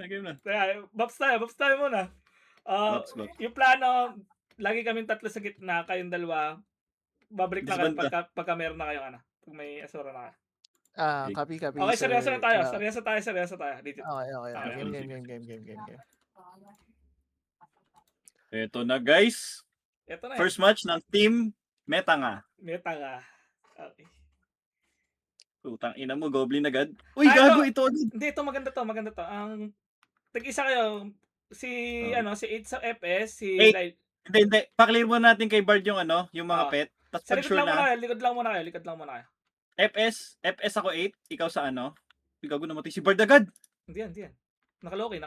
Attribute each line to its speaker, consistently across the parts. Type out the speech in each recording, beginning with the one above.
Speaker 1: game na.
Speaker 2: Kaya, Baps tayo muna.
Speaker 1: Baps.
Speaker 2: Yung plano, lagi kaming tatlo sa gitna, kayong dalawa, babreak lang kayo
Speaker 1: Disband ka.
Speaker 2: pagka meron na kayong ano, pag may asura na kayo.
Speaker 3: Copy,
Speaker 2: Okay,
Speaker 3: sir.
Speaker 2: seryoso na tayo. Seryoso tayo. Legit.
Speaker 3: Okay.
Speaker 2: Okay.
Speaker 3: Game.
Speaker 1: Eto na guys.
Speaker 2: Ito na
Speaker 1: First match ng team Meta nga.
Speaker 2: Meta nga. Okay.
Speaker 1: Putang ina mo, Goblin agad. Uy, gago ito agad.
Speaker 2: Hindi, ito maganda to. Ang tag-isa kayo, si 8 sa FS, si
Speaker 1: Eight. Hindi. Pa-clear muna natin kay Bard yung yung mga pet. Tapos pag sure na.
Speaker 2: Likod lang muna kayo.
Speaker 1: FS ako 8, ikaw sa ano? Gago namatay si Bard agad.
Speaker 2: Hindi yan. Nakaloki.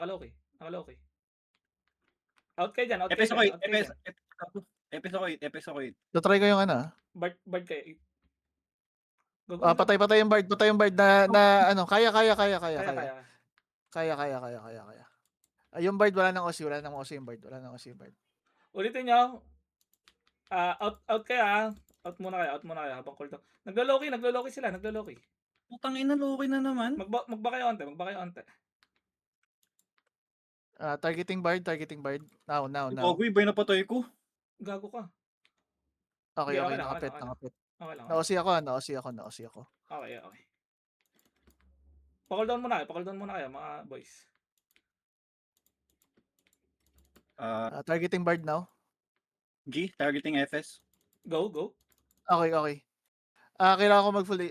Speaker 2: Out kayo dyan.
Speaker 1: FS ako 8.
Speaker 3: Try ko yung ano.
Speaker 2: Bard kayo.
Speaker 3: Patay yung Bard na ano, kaya. Yung Bard wala nang OC yung Bard.
Speaker 2: Ulitin nyo. Out kayo. Out muna kayo habang cooldown. Naglo-loki sila.
Speaker 1: Putang ina, loki na naman.
Speaker 2: Magba kayo onte.
Speaker 3: Targeting Bard. Now.
Speaker 1: Gago, iba na patay ko.
Speaker 2: Gago ka.
Speaker 3: Okay, nakapit.
Speaker 2: Okay lang.
Speaker 3: Na-OC ako.
Speaker 2: Okay. Pa-cooldown muna kayo, mga boys.
Speaker 3: Targeting Bard now.
Speaker 1: G, targeting FS.
Speaker 2: Go.
Speaker 3: Okay. Kailangan ko mag full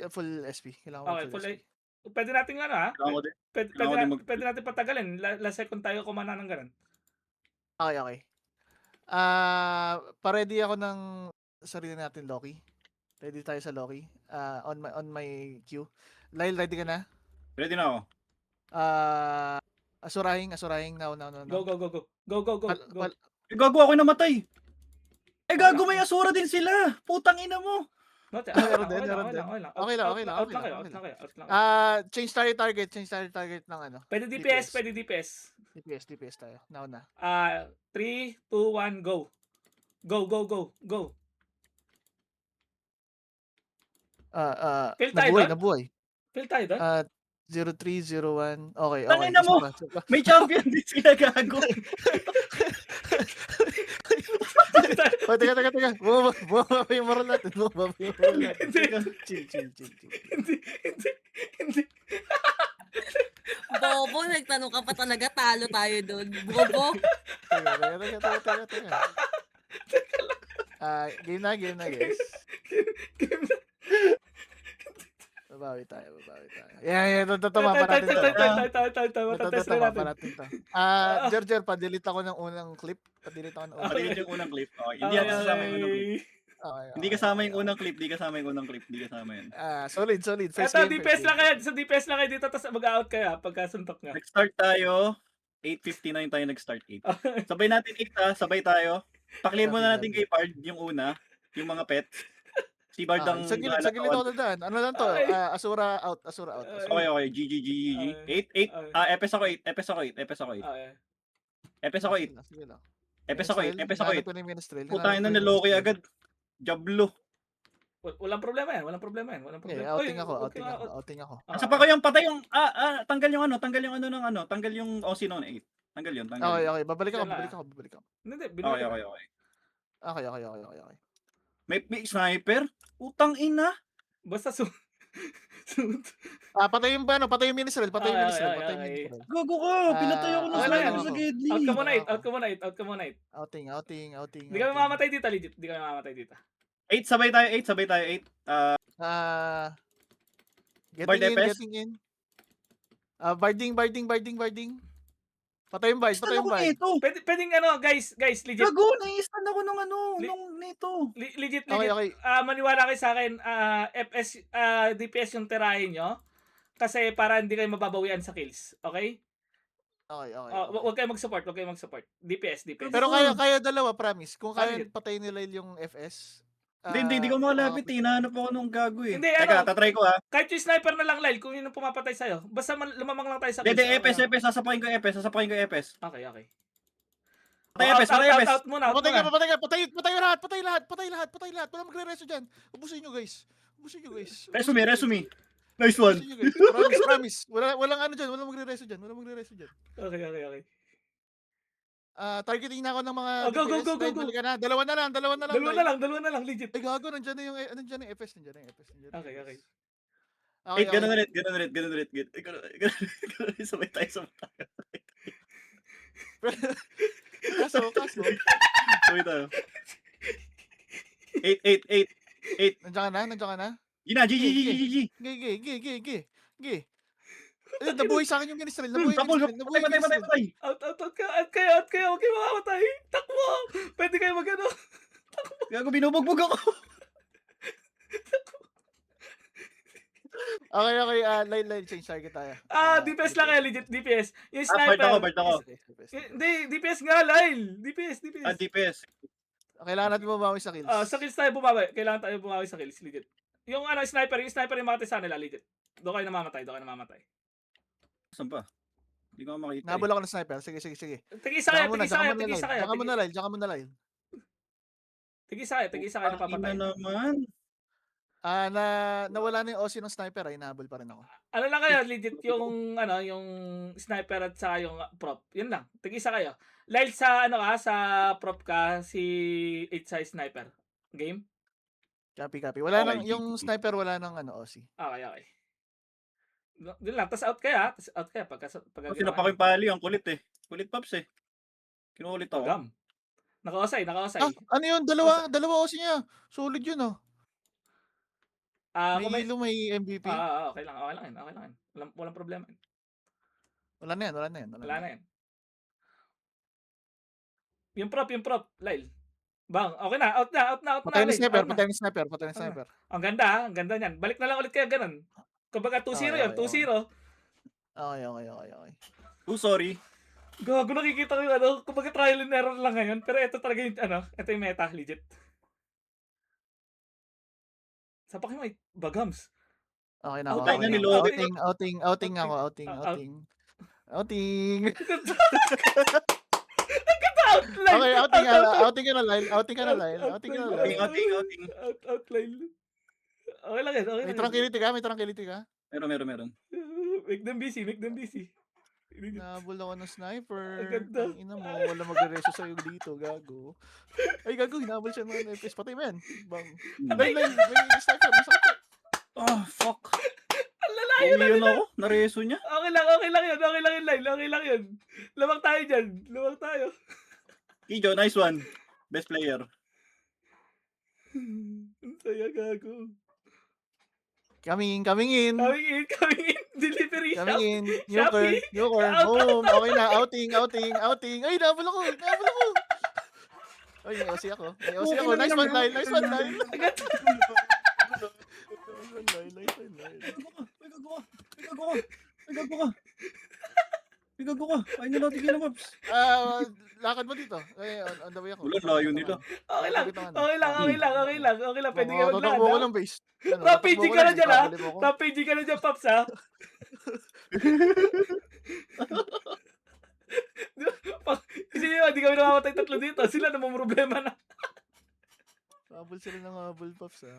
Speaker 3: SP.
Speaker 2: Okay, full SP. Pwede natin pwede natin patagalin. Last second tayo kumana ng ganun.
Speaker 3: Okay. Pa-ready ako ng sarili natin Loki. Ready tayo sa Loki. On my queue. Lyle, ready ka na?
Speaker 1: Ready na ako.
Speaker 3: Asurahin now.
Speaker 2: Go.
Speaker 1: Gago, ako namatay. Gago, may asura din sila. Putang ina mo.
Speaker 2: Okay lang.
Speaker 3: Okay lang.
Speaker 2: Out lang kayo.
Speaker 3: Change target ng ano.
Speaker 2: Pwede DPS.
Speaker 3: DPS tayo. Now na.
Speaker 2: 3, 2, 1, go. Go.
Speaker 3: Nabuhay.
Speaker 2: Fail tayo doon?
Speaker 3: 0301. Okay.
Speaker 1: Tangina mo. May champion din sila, gago.
Speaker 3: Teka. Bumaba yung moral natin. Chill.
Speaker 2: Hindi.
Speaker 4: Bobo, nagtanong ka pa talaga, talo tayo doon. Bobo.
Speaker 3: Teka. Game na, guys. Babawi tayo. Yeah, tama pa natin to. Jer, pa-delete ako ng unang clip.
Speaker 1: Padelete yung unang clip. Okay. Hindi kasama yung unang clip. Hindi kasama yung unang clip. Hindi kasama yun.
Speaker 3: Solid.
Speaker 2: First game. DPS lang kayo. Sa DPS lang kayo dito, tapos mag-out kayo pagkasuntok nga.
Speaker 1: Nag-start tayo. 8:59 tayo nag-start 8. Sabay natin 8 sabay tayo. Pa-clear muna natin kay Bard yung una. Yung mga pets. Si Bard ang
Speaker 3: sa gilid ako na daan. Ano lang to? Asura out.
Speaker 1: Okay. GG. 8. FS ako 8. FS ako 8. Putangin na Loki agad. Jablo.
Speaker 2: Walang problema yan.
Speaker 3: Outing ako.
Speaker 1: Asa pa ko yung patay yung tanggal yung tanggal yung OC noon 8. Tanggal yun.
Speaker 3: Okay. Babalik ako.
Speaker 2: Hindi,
Speaker 1: Okay. May sniper? Utang ina.
Speaker 2: Basta
Speaker 3: Patay yung ministrel.
Speaker 1: Gago ka. Pinatay ako ng sniper sa Gedli.
Speaker 2: Out ka muna 8.
Speaker 3: Outing.
Speaker 2: Hindi kami mamamatay dito, legit.
Speaker 1: 8 sabay tayo 8.
Speaker 3: Getting in. Barding. Patay yung Bard.
Speaker 2: Pwedeng guys, legit.
Speaker 1: Gago, nai-stand ako nung nito.
Speaker 2: Legit.
Speaker 3: Okay.
Speaker 2: Maniwala kayo sa akin, FS, DPS yung tirahin nyo. Kasi para hindi kayo mababawian sa kills. Okay?
Speaker 3: Okay.
Speaker 2: Huwag kayo mag-support. DPS.
Speaker 3: Pero kaya dalawa, promise. Kung kaya patayin nila yung FS.
Speaker 1: Hindi ko makalapit. Hinahanap ako nung gago eh.
Speaker 2: Hindi,
Speaker 1: Teka, tatry ko
Speaker 2: kahit yung sniper na lang, Lyle, kung yun ang pumapatay sa'yo. Basta lumamang lang tayo sa kills.
Speaker 1: Hindi, FS. Sasapakin ko FS.
Speaker 2: Okay.
Speaker 1: Patay FS.
Speaker 2: Out muna.
Speaker 3: Patay lahat. Wala magre-reso dyan. Ubusin nyo, guys.
Speaker 1: Resume. Nice one.
Speaker 3: Reso nyo, guys. Promise, promise. Walang ano dyan. Walang magre-reso dyan. Walang magre-reso dyan.
Speaker 2: Okay.
Speaker 3: Targeting na ako ng mga
Speaker 2: Oh, go.
Speaker 3: Dahil balik ka na. Dalawa na lang.
Speaker 2: Dalawa na lang, legit.
Speaker 3: Ay, gago. Nandiyan na yung FS.
Speaker 2: Okay.
Speaker 3: Okay,
Speaker 1: Ganun ulit. Sabay tayo.
Speaker 3: Kaso.
Speaker 1: Sabay tayo. 8.
Speaker 3: Nandiyan ka na?
Speaker 1: Gina, GG.
Speaker 3: Gigi. Nabuhay sa akin yung Ganistrel.
Speaker 1: Patay.
Speaker 2: Out kayo, huwag kayo mamamatay. Takbo! Pwede kayo magano.
Speaker 1: Gago, binubugbog ako.
Speaker 3: Okay. Line change target tayo.
Speaker 2: DPS lang kayo, legit, DPS. Yung
Speaker 1: Bart
Speaker 2: sniper.
Speaker 1: ako.
Speaker 2: Hindi, DPS nga, Lyle. DPS.
Speaker 1: DPS.
Speaker 3: Kailangan natin bumawi sa kills.
Speaker 2: Sa kills tayo bumawi. Kailangan tayo bumawi sa kills, legit. Yung sniper yung makatay sa nila, legit. Doon kayo namamatay.
Speaker 1: Saan pa? Hindi ko makita.
Speaker 3: Nabol ako ng sniper. Sige.
Speaker 2: Tigisa kayo.
Speaker 3: Diyan ka muna, Lyle.
Speaker 2: Tigisa kayo napapatay.
Speaker 1: Ina naman.
Speaker 3: Nawala na yung OC ng sniper ay nahabol pa rin ako.
Speaker 2: Ano lang kayo, legit, yung sniper at saka yung prop. Yun lang. Tigisa kayo. Lyle sa sa prop ka, si 8 size sniper. Game?
Speaker 3: Copy.
Speaker 1: Okay,
Speaker 3: Yung
Speaker 1: GG.
Speaker 3: sniper wala nang OC.
Speaker 2: Okay. Doon lang. Tapos out kaya. Pagka
Speaker 1: Kasi napaka yung pali. Ang kulit eh. Kulit Pops eh. Kinukulit ako.
Speaker 2: Gam. Naka-osay.
Speaker 3: Ano yun? Dalawa OC niya. Solid yun
Speaker 2: Kung
Speaker 3: May
Speaker 2: may...
Speaker 3: Hilo, may MVP.
Speaker 2: Okay lang yan. Walang problema.
Speaker 3: Wala na yan.
Speaker 2: Wala na yan. Yung prop, Lyle. Bang, okay na. Out na.
Speaker 3: Patay na
Speaker 2: Lyle.
Speaker 3: sniper.
Speaker 2: Out na.
Speaker 3: Patay na sniper.
Speaker 2: Ang ganda niyan. Balik na lang ulit kayo ganun. Kumbaga 2-0 yun, 2-0.
Speaker 3: Okay.
Speaker 1: Oh, sorry.
Speaker 2: Gago, nakikita ko yung kumbaga trial and error lang ngayon. Pero ito talaga yung ito yung meta, legit. Sapak yung bagams.
Speaker 3: Okay na ako.
Speaker 2: Outing
Speaker 1: na ni Lodi.
Speaker 3: Outing ako. Outing.
Speaker 2: Outline!
Speaker 3: Okay, outing ka na, Lyle. Outing ka na.
Speaker 1: Outing.
Speaker 2: Outline. Okay lang yan.
Speaker 3: May tranquility ka?
Speaker 1: Meron.
Speaker 2: Make them busy.
Speaker 3: Nahabol ako ng sniper.
Speaker 2: Ang ganda.
Speaker 3: Ang ina mo, wala magre-reso sa'yo dito, gago. Ay, gago, hinabol siya ng FPS. Patay mo yan. Bang. May sniper, masakit.
Speaker 1: Oh, fuck.
Speaker 2: Ang lalayo na
Speaker 1: Umiyon
Speaker 2: nila.
Speaker 1: ako. Nareso niya.
Speaker 2: Okay lang yun, Lyle. Okay lang yun. Lamang tayo dyan.
Speaker 1: Kijo, nice one. Best player.
Speaker 2: Ang saya, gago.
Speaker 3: Coming in.
Speaker 2: Coming in. Delivery shop.
Speaker 3: Coming in.
Speaker 2: Shopee.
Speaker 3: Nuker. Boom. Okay na. Outing. Ay, nabol ako. Ay, may OC ako. Nice one, Lyle.
Speaker 2: Agad.
Speaker 1: May gago ka. Ay, nila tigil na, Pops.
Speaker 3: Lakad mo dito. Ay, on the way ako.
Speaker 1: Wala, layo nila.
Speaker 2: Okay lang. Pwede kayo
Speaker 3: Tatakbo
Speaker 2: maglakad,
Speaker 3: ko
Speaker 2: ha?
Speaker 3: ng base.
Speaker 2: Top PG ka na dyan, ha? Top PG ka na dyan, Pops, ha? Kasi yun, di kami namamatay tatlo dito. Sila namang problema na.
Speaker 3: Habol sila ng habol, Pops, ha?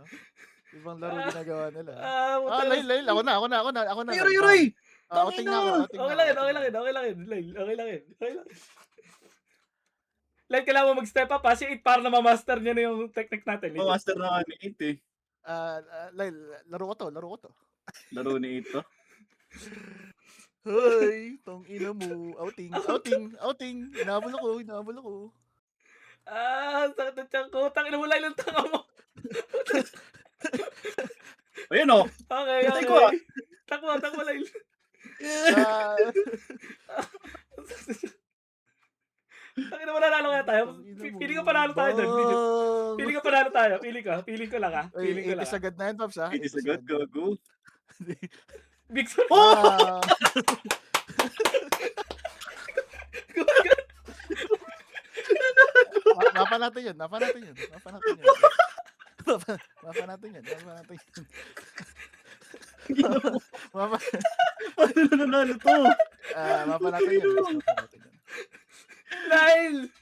Speaker 3: Ibang laro ginagawa nila. Lyle. Ako na.
Speaker 1: Yuroy!
Speaker 3: Outing na ako.
Speaker 2: Okay lang yun. Like, kailangan mo mag-step up, ha? Si 8 para na ma-master niya na yung technique natin.
Speaker 1: Oh, master na nga ni 8 eh.
Speaker 3: Lyle, laro ko to.
Speaker 1: Laro ni 8 to.
Speaker 3: Hoy, tong ina mo. Outing. Hinabol ako.
Speaker 2: Sakit na tiyan ko. Tangin mo lang ng tanga mo.
Speaker 1: Ayun oh.
Speaker 2: Okay.
Speaker 1: Patay ko, ah.
Speaker 2: Takbo, Lyle. Tangin na mananalo kaya tayo. Pili ko panalo tayo doon. Pili ko panalo tayo. Pili ko lang, ha? Pili ko lang.
Speaker 3: Itis agad na yan, Pops, ha?
Speaker 1: It is a good gago.
Speaker 2: Big Sur.
Speaker 1: Oh!
Speaker 3: Mapa natin yun.
Speaker 1: Paano na nanalo to?
Speaker 3: Mapa natin yun.
Speaker 2: Lyle!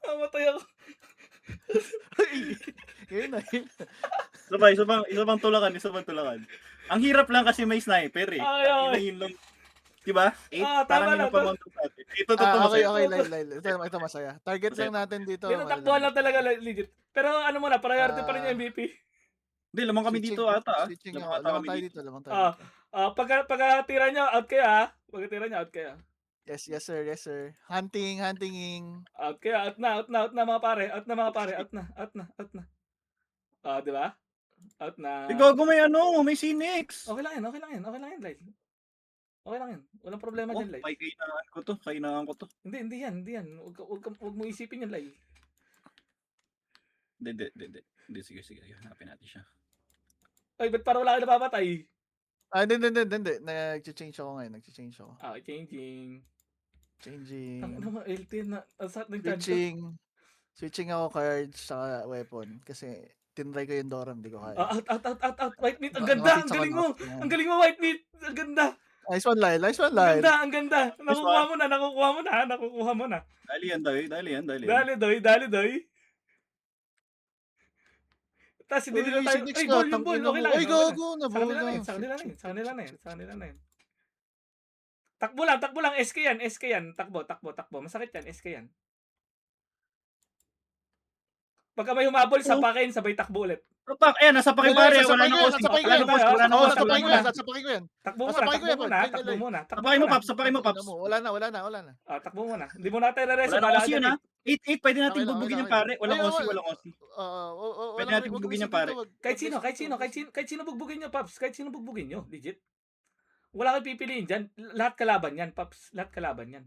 Speaker 2: Mamatay ako.
Speaker 3: Yun na, yun.
Speaker 1: Isa pang tulakan. Ang hirap lang kasi may sniper eh.
Speaker 2: Ay, ay.
Speaker 1: Ina yun lang. Diba?
Speaker 2: Ah,
Speaker 1: Parang
Speaker 2: tama
Speaker 1: yun
Speaker 2: lang,
Speaker 1: ang pamangkin natin. Ito totoo
Speaker 3: Okay,
Speaker 1: masaya.
Speaker 3: okay, Lyle. Ito masaya. Target
Speaker 1: Masaya.
Speaker 3: lang natin dito.
Speaker 2: Pero
Speaker 3: okay
Speaker 2: takbuhan lang
Speaker 3: lang.
Speaker 2: talaga legit. Pero ano muna, priority pa rin yung MVP.
Speaker 1: Hindi, lamang kami dito ata.
Speaker 3: Switching
Speaker 1: Lamang
Speaker 3: ako.
Speaker 1: ata
Speaker 3: Lamang
Speaker 1: kami
Speaker 3: tayo
Speaker 1: dito.
Speaker 3: dito, lamang tayo
Speaker 2: Ah,
Speaker 3: dito.
Speaker 2: pagkatira nyo, out kayo ha. Pagkatira nyo, out kayo.
Speaker 3: Yes, sir. Huntinging.
Speaker 2: Out kayo, out na mga pare. Out na. Ah, di ba? Out na.
Speaker 1: Gago may Phoenix.
Speaker 2: Okay lang yan, Lyle. Okay lang yan. Walang problema
Speaker 1: Oh,
Speaker 2: dyan, Lyle.
Speaker 1: kainaan ko to.
Speaker 2: Hindi yan. Huwag mo isipin yan, Lyle.
Speaker 1: Hindi, sige. Hanapin natin siya.
Speaker 2: Ay, ba't parang wala kayo napapatay?
Speaker 3: Hindi. Nag-change ako ngayon.
Speaker 2: Ah, changing.
Speaker 3: Changing.
Speaker 2: Ang ano mo, LT na, asat ng kanto.
Speaker 3: Switching ako cards sa weapon. Kasi tinry ko yung Doram, hindi ko kaya.
Speaker 2: Out. White meat, ang ganda, ang galing mo. Ang galing mo, White meat. Ang ganda.
Speaker 3: Nice one, Lyle.
Speaker 2: Ang ganda. Nakukuha mo na.
Speaker 1: Dali yan.
Speaker 2: Dali, doy. Tapos hindi nila tayo, ay, ball, okay lang.
Speaker 3: Ay, gago,
Speaker 2: Sa kanila na yun. Takbo lang, SK yan. Takbo. Masakit yan, SK yan. Pagka may humabol, sapakin, sabay takbo ulit.
Speaker 1: Ayan, nasa pakipare. Wala nang OC.
Speaker 3: Sasapakin ko yan.
Speaker 2: Takbo muna.
Speaker 1: Sapakin mo, Paps.
Speaker 3: Wala na.
Speaker 2: Ah, takbo muna. Hindi mo natin reres.
Speaker 1: Wala nang OC yun, ha? 8, pwede natin
Speaker 3: Okay lang,
Speaker 1: bubugin
Speaker 3: okay
Speaker 1: yung
Speaker 3: lang.
Speaker 1: pare. Walang OC. Pwede natin
Speaker 3: Wag
Speaker 1: bubugin
Speaker 3: isipin
Speaker 1: yung pare.
Speaker 3: to, wag.
Speaker 2: Kahit sino bugbugin nyo, Paps. Kahit sino bugbugin nyo, legit. Wala kang pipiliin dyan. Lahat kalaban yan, Paps. Lahat kalaban yan.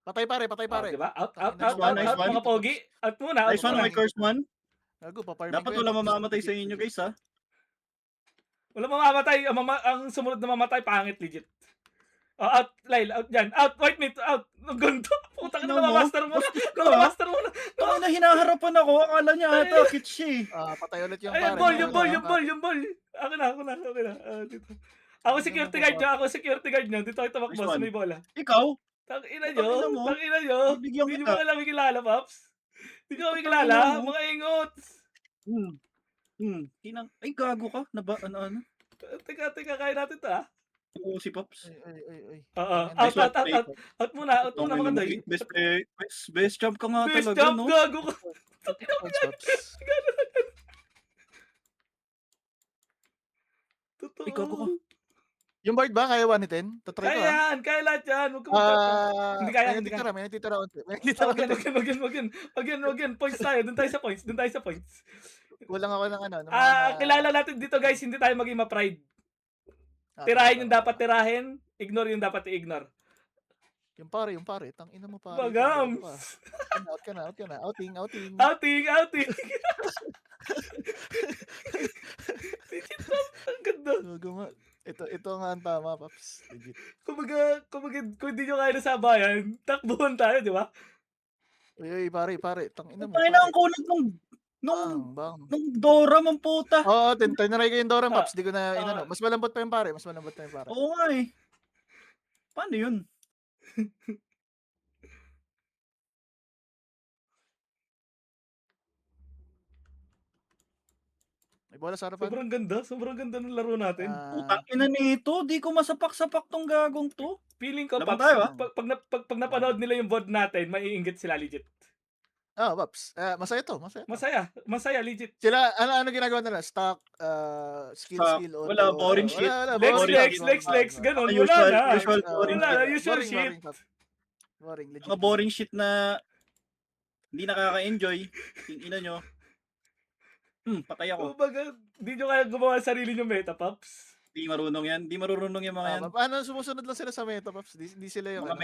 Speaker 3: Patay pare.
Speaker 2: Diba? Out,
Speaker 1: Nice one.
Speaker 2: mga pogi. Out muna.
Speaker 1: Nice one, may curse one.
Speaker 3: Gago, paparming
Speaker 1: Dapat
Speaker 3: ko yan.
Speaker 1: wala mamamatay sa inyo, guys, ha?
Speaker 2: Wala mamamatay. Ang sumunod na mamatay, pangit, legit. Out, Lyle, out dyan. Out, white meat, out. Ang ganto. Putang ina, namamaster mo na.
Speaker 1: Tama na, hinaharapan ako. Akala niya ata, kit siya, eh.
Speaker 3: Patay ulit yung
Speaker 2: Ay,
Speaker 3: pare.
Speaker 2: yung ball. Ako na. Dito. Ako security guard nyo. Dito ako tumakbo
Speaker 1: Nice
Speaker 2: sa
Speaker 1: one.
Speaker 2: may bola.
Speaker 1: Ikaw?
Speaker 2: Tangina
Speaker 1: Tangina mo.
Speaker 2: nyo.
Speaker 1: Bibigyan
Speaker 2: Hindi nyo
Speaker 1: kita.
Speaker 2: ba kami kilala, Paps? Hindi nyo kami kilala,
Speaker 1: Tangina mo.
Speaker 2: mga ingot.
Speaker 1: Ay, gago ka. Ano?
Speaker 2: Teka, kaya natin to, ha?
Speaker 1: Oo, si Pops.
Speaker 3: Ay.
Speaker 2: Oo.
Speaker 1: Nice one,
Speaker 2: Out muna mga doy.
Speaker 1: Best job ka nga
Speaker 2: Best
Speaker 1: talaga,
Speaker 2: job,
Speaker 1: no?
Speaker 2: gago ka. Totoo.
Speaker 1: Ay, gago ka.
Speaker 3: Yung board ba? Kaya 1 10? Tatry ko,
Speaker 2: Kaya lahat yan. Huwag ka magtatang. Hindi kaya, hindi kaya.
Speaker 3: May natitira unti.
Speaker 2: Wag yan. Points tayo. Doon tayo sa points.
Speaker 3: Kulang ako ng ano.
Speaker 2: Kilala natin dito, guys. Hindi tayo maging ma-pride. Tirahin yung dapat tirahin. Ignore yung dapat i-ignore.
Speaker 3: Yung pare. Tang ina mo pare.
Speaker 2: Bagam.
Speaker 3: Out ka na. Outing.
Speaker 2: Outing. Ang ganda.
Speaker 3: Ito nga ang tama, Paps. Legit.
Speaker 2: Kumbaga, kung hindi nyo kaya na sabayan, takbuhan tayo, di ba?
Speaker 3: Uy, pare. Tang ina mo.
Speaker 1: Tayo na ang kunat nung
Speaker 3: Bang.
Speaker 1: Dora, mang puta.
Speaker 3: Oo, tinry ko yung Doran, Paps. Di ko na inano. Mas malambot pa yung pare.
Speaker 1: Oo nga, eh. Paano yun?
Speaker 3: May bola sa harapan.
Speaker 2: Sobrang ganda ng laro natin.
Speaker 1: Putang ina nito, di ko masapak-sapak tong gagong to.
Speaker 2: Feeling ko,
Speaker 1: Laban
Speaker 2: Paps,
Speaker 1: tayo, ha?
Speaker 2: pag napanood nila yung VOD natin, maiinggit sila legit.
Speaker 3: Paps. Masaya to.
Speaker 2: Masaya, legit.
Speaker 3: Sila, ano ginagawa nila? Stock, skill.
Speaker 1: Wala, boring shit.
Speaker 2: Lex, ganun.
Speaker 1: Usual boring
Speaker 2: Wala na,
Speaker 1: shit.
Speaker 2: usual shit.
Speaker 3: Boring, legit.
Speaker 1: Mga boring shit na hindi nakaka-enjoy. Yung ina nyo. Patay ako.
Speaker 2: Kumbaga, di nyo kaya gumawa ng sarili nyo meta, Paps.
Speaker 1: Di marunong yan. Di marunong yung mga yan.
Speaker 3: Paano sumusunod lang sila sa meta, Paps? Di sila yung
Speaker 1: Mga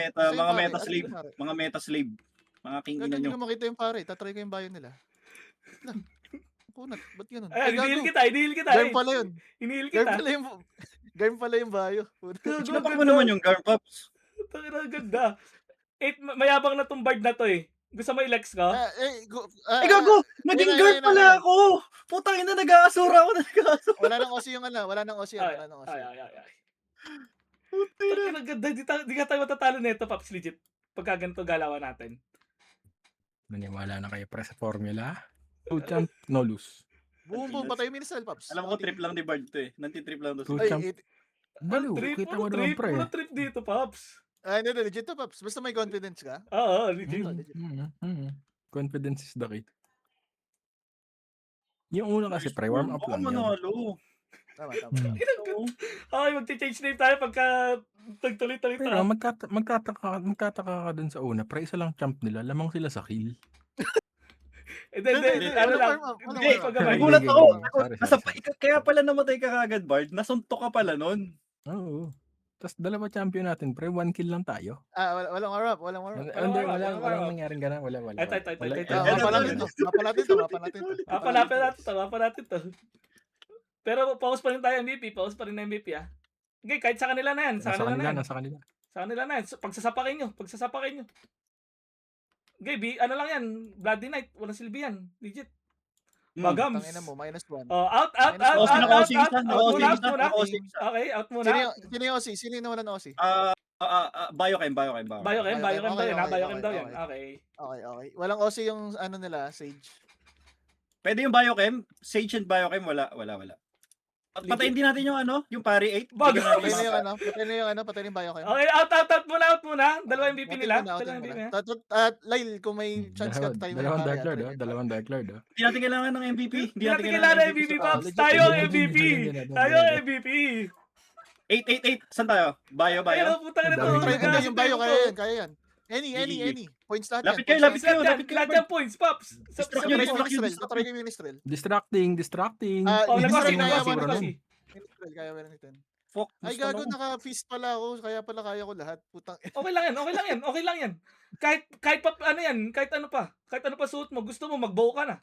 Speaker 1: meta slave. Mga king ina
Speaker 3: Hindi
Speaker 1: nyo.
Speaker 3: ko makita yung pare. Tatry ko yung bio nila. Kunat. Ba't ganun?
Speaker 2: Ayan, inihil kita.
Speaker 3: Garm pala yun.
Speaker 2: Inihil kita.
Speaker 3: Garm pala yung bio.
Speaker 1: Sinapak mo naman yung Garm, Pops.
Speaker 2: Tangina, ganda. Mayabang na tong bard na to eh. Gusto mo i-lex ko?
Speaker 1: Ay, gago! Naging guard pala ako! Putang ina, nag-aasura ako.
Speaker 3: Wala nang OC yung ano.
Speaker 2: Ay. Tangina, ganda. Di ka tayo matatalo nito, Paps, legit. Pagka ganito galawan natin.
Speaker 5: Maniwala na kayo pre sa formula. Two champ, no lose.
Speaker 3: Boom, patay yung Ministrel, Pops.
Speaker 1: Alam ko trip lang ni Bard to eh. Nanti-trip lang to.
Speaker 5: Two
Speaker 3: Ay,
Speaker 5: champ. Baliw, kita mo naman pre.
Speaker 2: Puro trip dito, Pops.
Speaker 3: hindi, legit to, Pops. Basta may confidence ka.
Speaker 2: Oo, legit.
Speaker 3: legit.
Speaker 5: Confidence is the key. Yung una kasi pre, warm up lang yan.
Speaker 1: Manalo.
Speaker 3: Tama.
Speaker 1: Oo.
Speaker 2: Okay, magti-change name tayo pagka tagtuloy-tuloy
Speaker 5: Pero
Speaker 2: tayo.
Speaker 5: magtataka ka dun sa una, pre, isa lang champ nila, lamang sila sa kill.
Speaker 2: Hindi, ano lang.
Speaker 1: Hindi,
Speaker 2: pag-gamay.
Speaker 1: nagulat ako.
Speaker 5: Sorry.
Speaker 1: Kaya pala namatay ka kagad, Bard. Nasuntok ka pala nun.
Speaker 5: Oo. Tapos dalawa champion natin, pre, 1 kill lang tayo.
Speaker 3: Walang warm up.
Speaker 5: Walang nangyaring gana, wala.
Speaker 2: Ito.
Speaker 3: Mapa natin to.
Speaker 2: Mapa natin to. Pero pause pa rin tayo MVP. Pause pa rin na MVP ah. Okay, kahit sa kanila na yan. Sa kanila na yan. Pagsasapakin nyo. Okay, ano lang yan. Bloody Knight. Walang silbi yan. Legit. Bagams.
Speaker 3: Tangina mo, -1.
Speaker 2: Out.
Speaker 1: Naka-OC isa.
Speaker 2: Out muna.
Speaker 1: Naka-OC isa.
Speaker 2: Okay, out muna.
Speaker 3: Sino yung OC? Sino yung nawalan OC?
Speaker 1: Biochem.
Speaker 2: Biochem daw yan. Okay.
Speaker 3: Okay. Walang OC yung ano nila, Sage.
Speaker 1: Pwede yung Biochem. Sage and Biochem, wala. Patayin din natin yung yung pari 8.
Speaker 2: Bagams.
Speaker 3: Patay na yung Biochem.
Speaker 2: Okay, out muna. Dalawa MVP nila.
Speaker 3: Lyle, kung may chance ka tayo.
Speaker 5: Dalawang Dark Lord.
Speaker 1: Hindi natin kailangan ng MVP.
Speaker 2: Hindi natin kailangan ng MVP, Pops. Tayo ang MVP.
Speaker 1: 8. Saan tayo? Bio.
Speaker 2: Ayun, putang ina to.
Speaker 3: Try yung Bio, kaya yan. Any. Points lahat
Speaker 1: Lapit
Speaker 3: yan.
Speaker 1: kayo.
Speaker 2: Lahat yung points, Pops.
Speaker 1: Distract yun,
Speaker 3: Try yung Ministrel.
Speaker 5: Distracting.
Speaker 3: Ministrel
Speaker 2: nag-OC.
Speaker 3: Ministrel, kaya meron ito.
Speaker 1: Fuck.
Speaker 3: Ay, gago, naka-feast pala ako. Kaya pala kaya ko lahat. Putang.
Speaker 2: Okay lang yan. Kahit pa ano yan, kahit ano pa suot mo, gusto mo magbow ka na.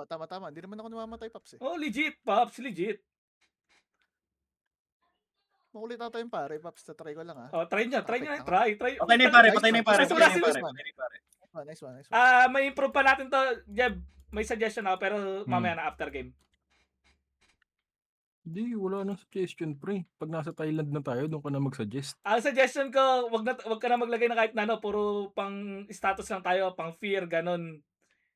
Speaker 3: Tama. Hindi naman ako namamatay, Pops eh.
Speaker 2: Oh, legit, Pops, legit.
Speaker 3: Makulit ata yung pare, Pops. Try ko lang ha.
Speaker 2: Oh, try nyo.
Speaker 1: Patay na yung pare.
Speaker 3: Nice one.
Speaker 2: May improve pa natin to, Jeb. May suggestion ako pero mamaya na after game.
Speaker 5: Hindi, wala nang suggestion, pre. Pag nasa Thailand na tayo, doon ka na mag-suggest.
Speaker 2: Ang suggestion ko, wag ka na maglagay na kahit na ano, puro pang status lang tayo, pang fear, ganun.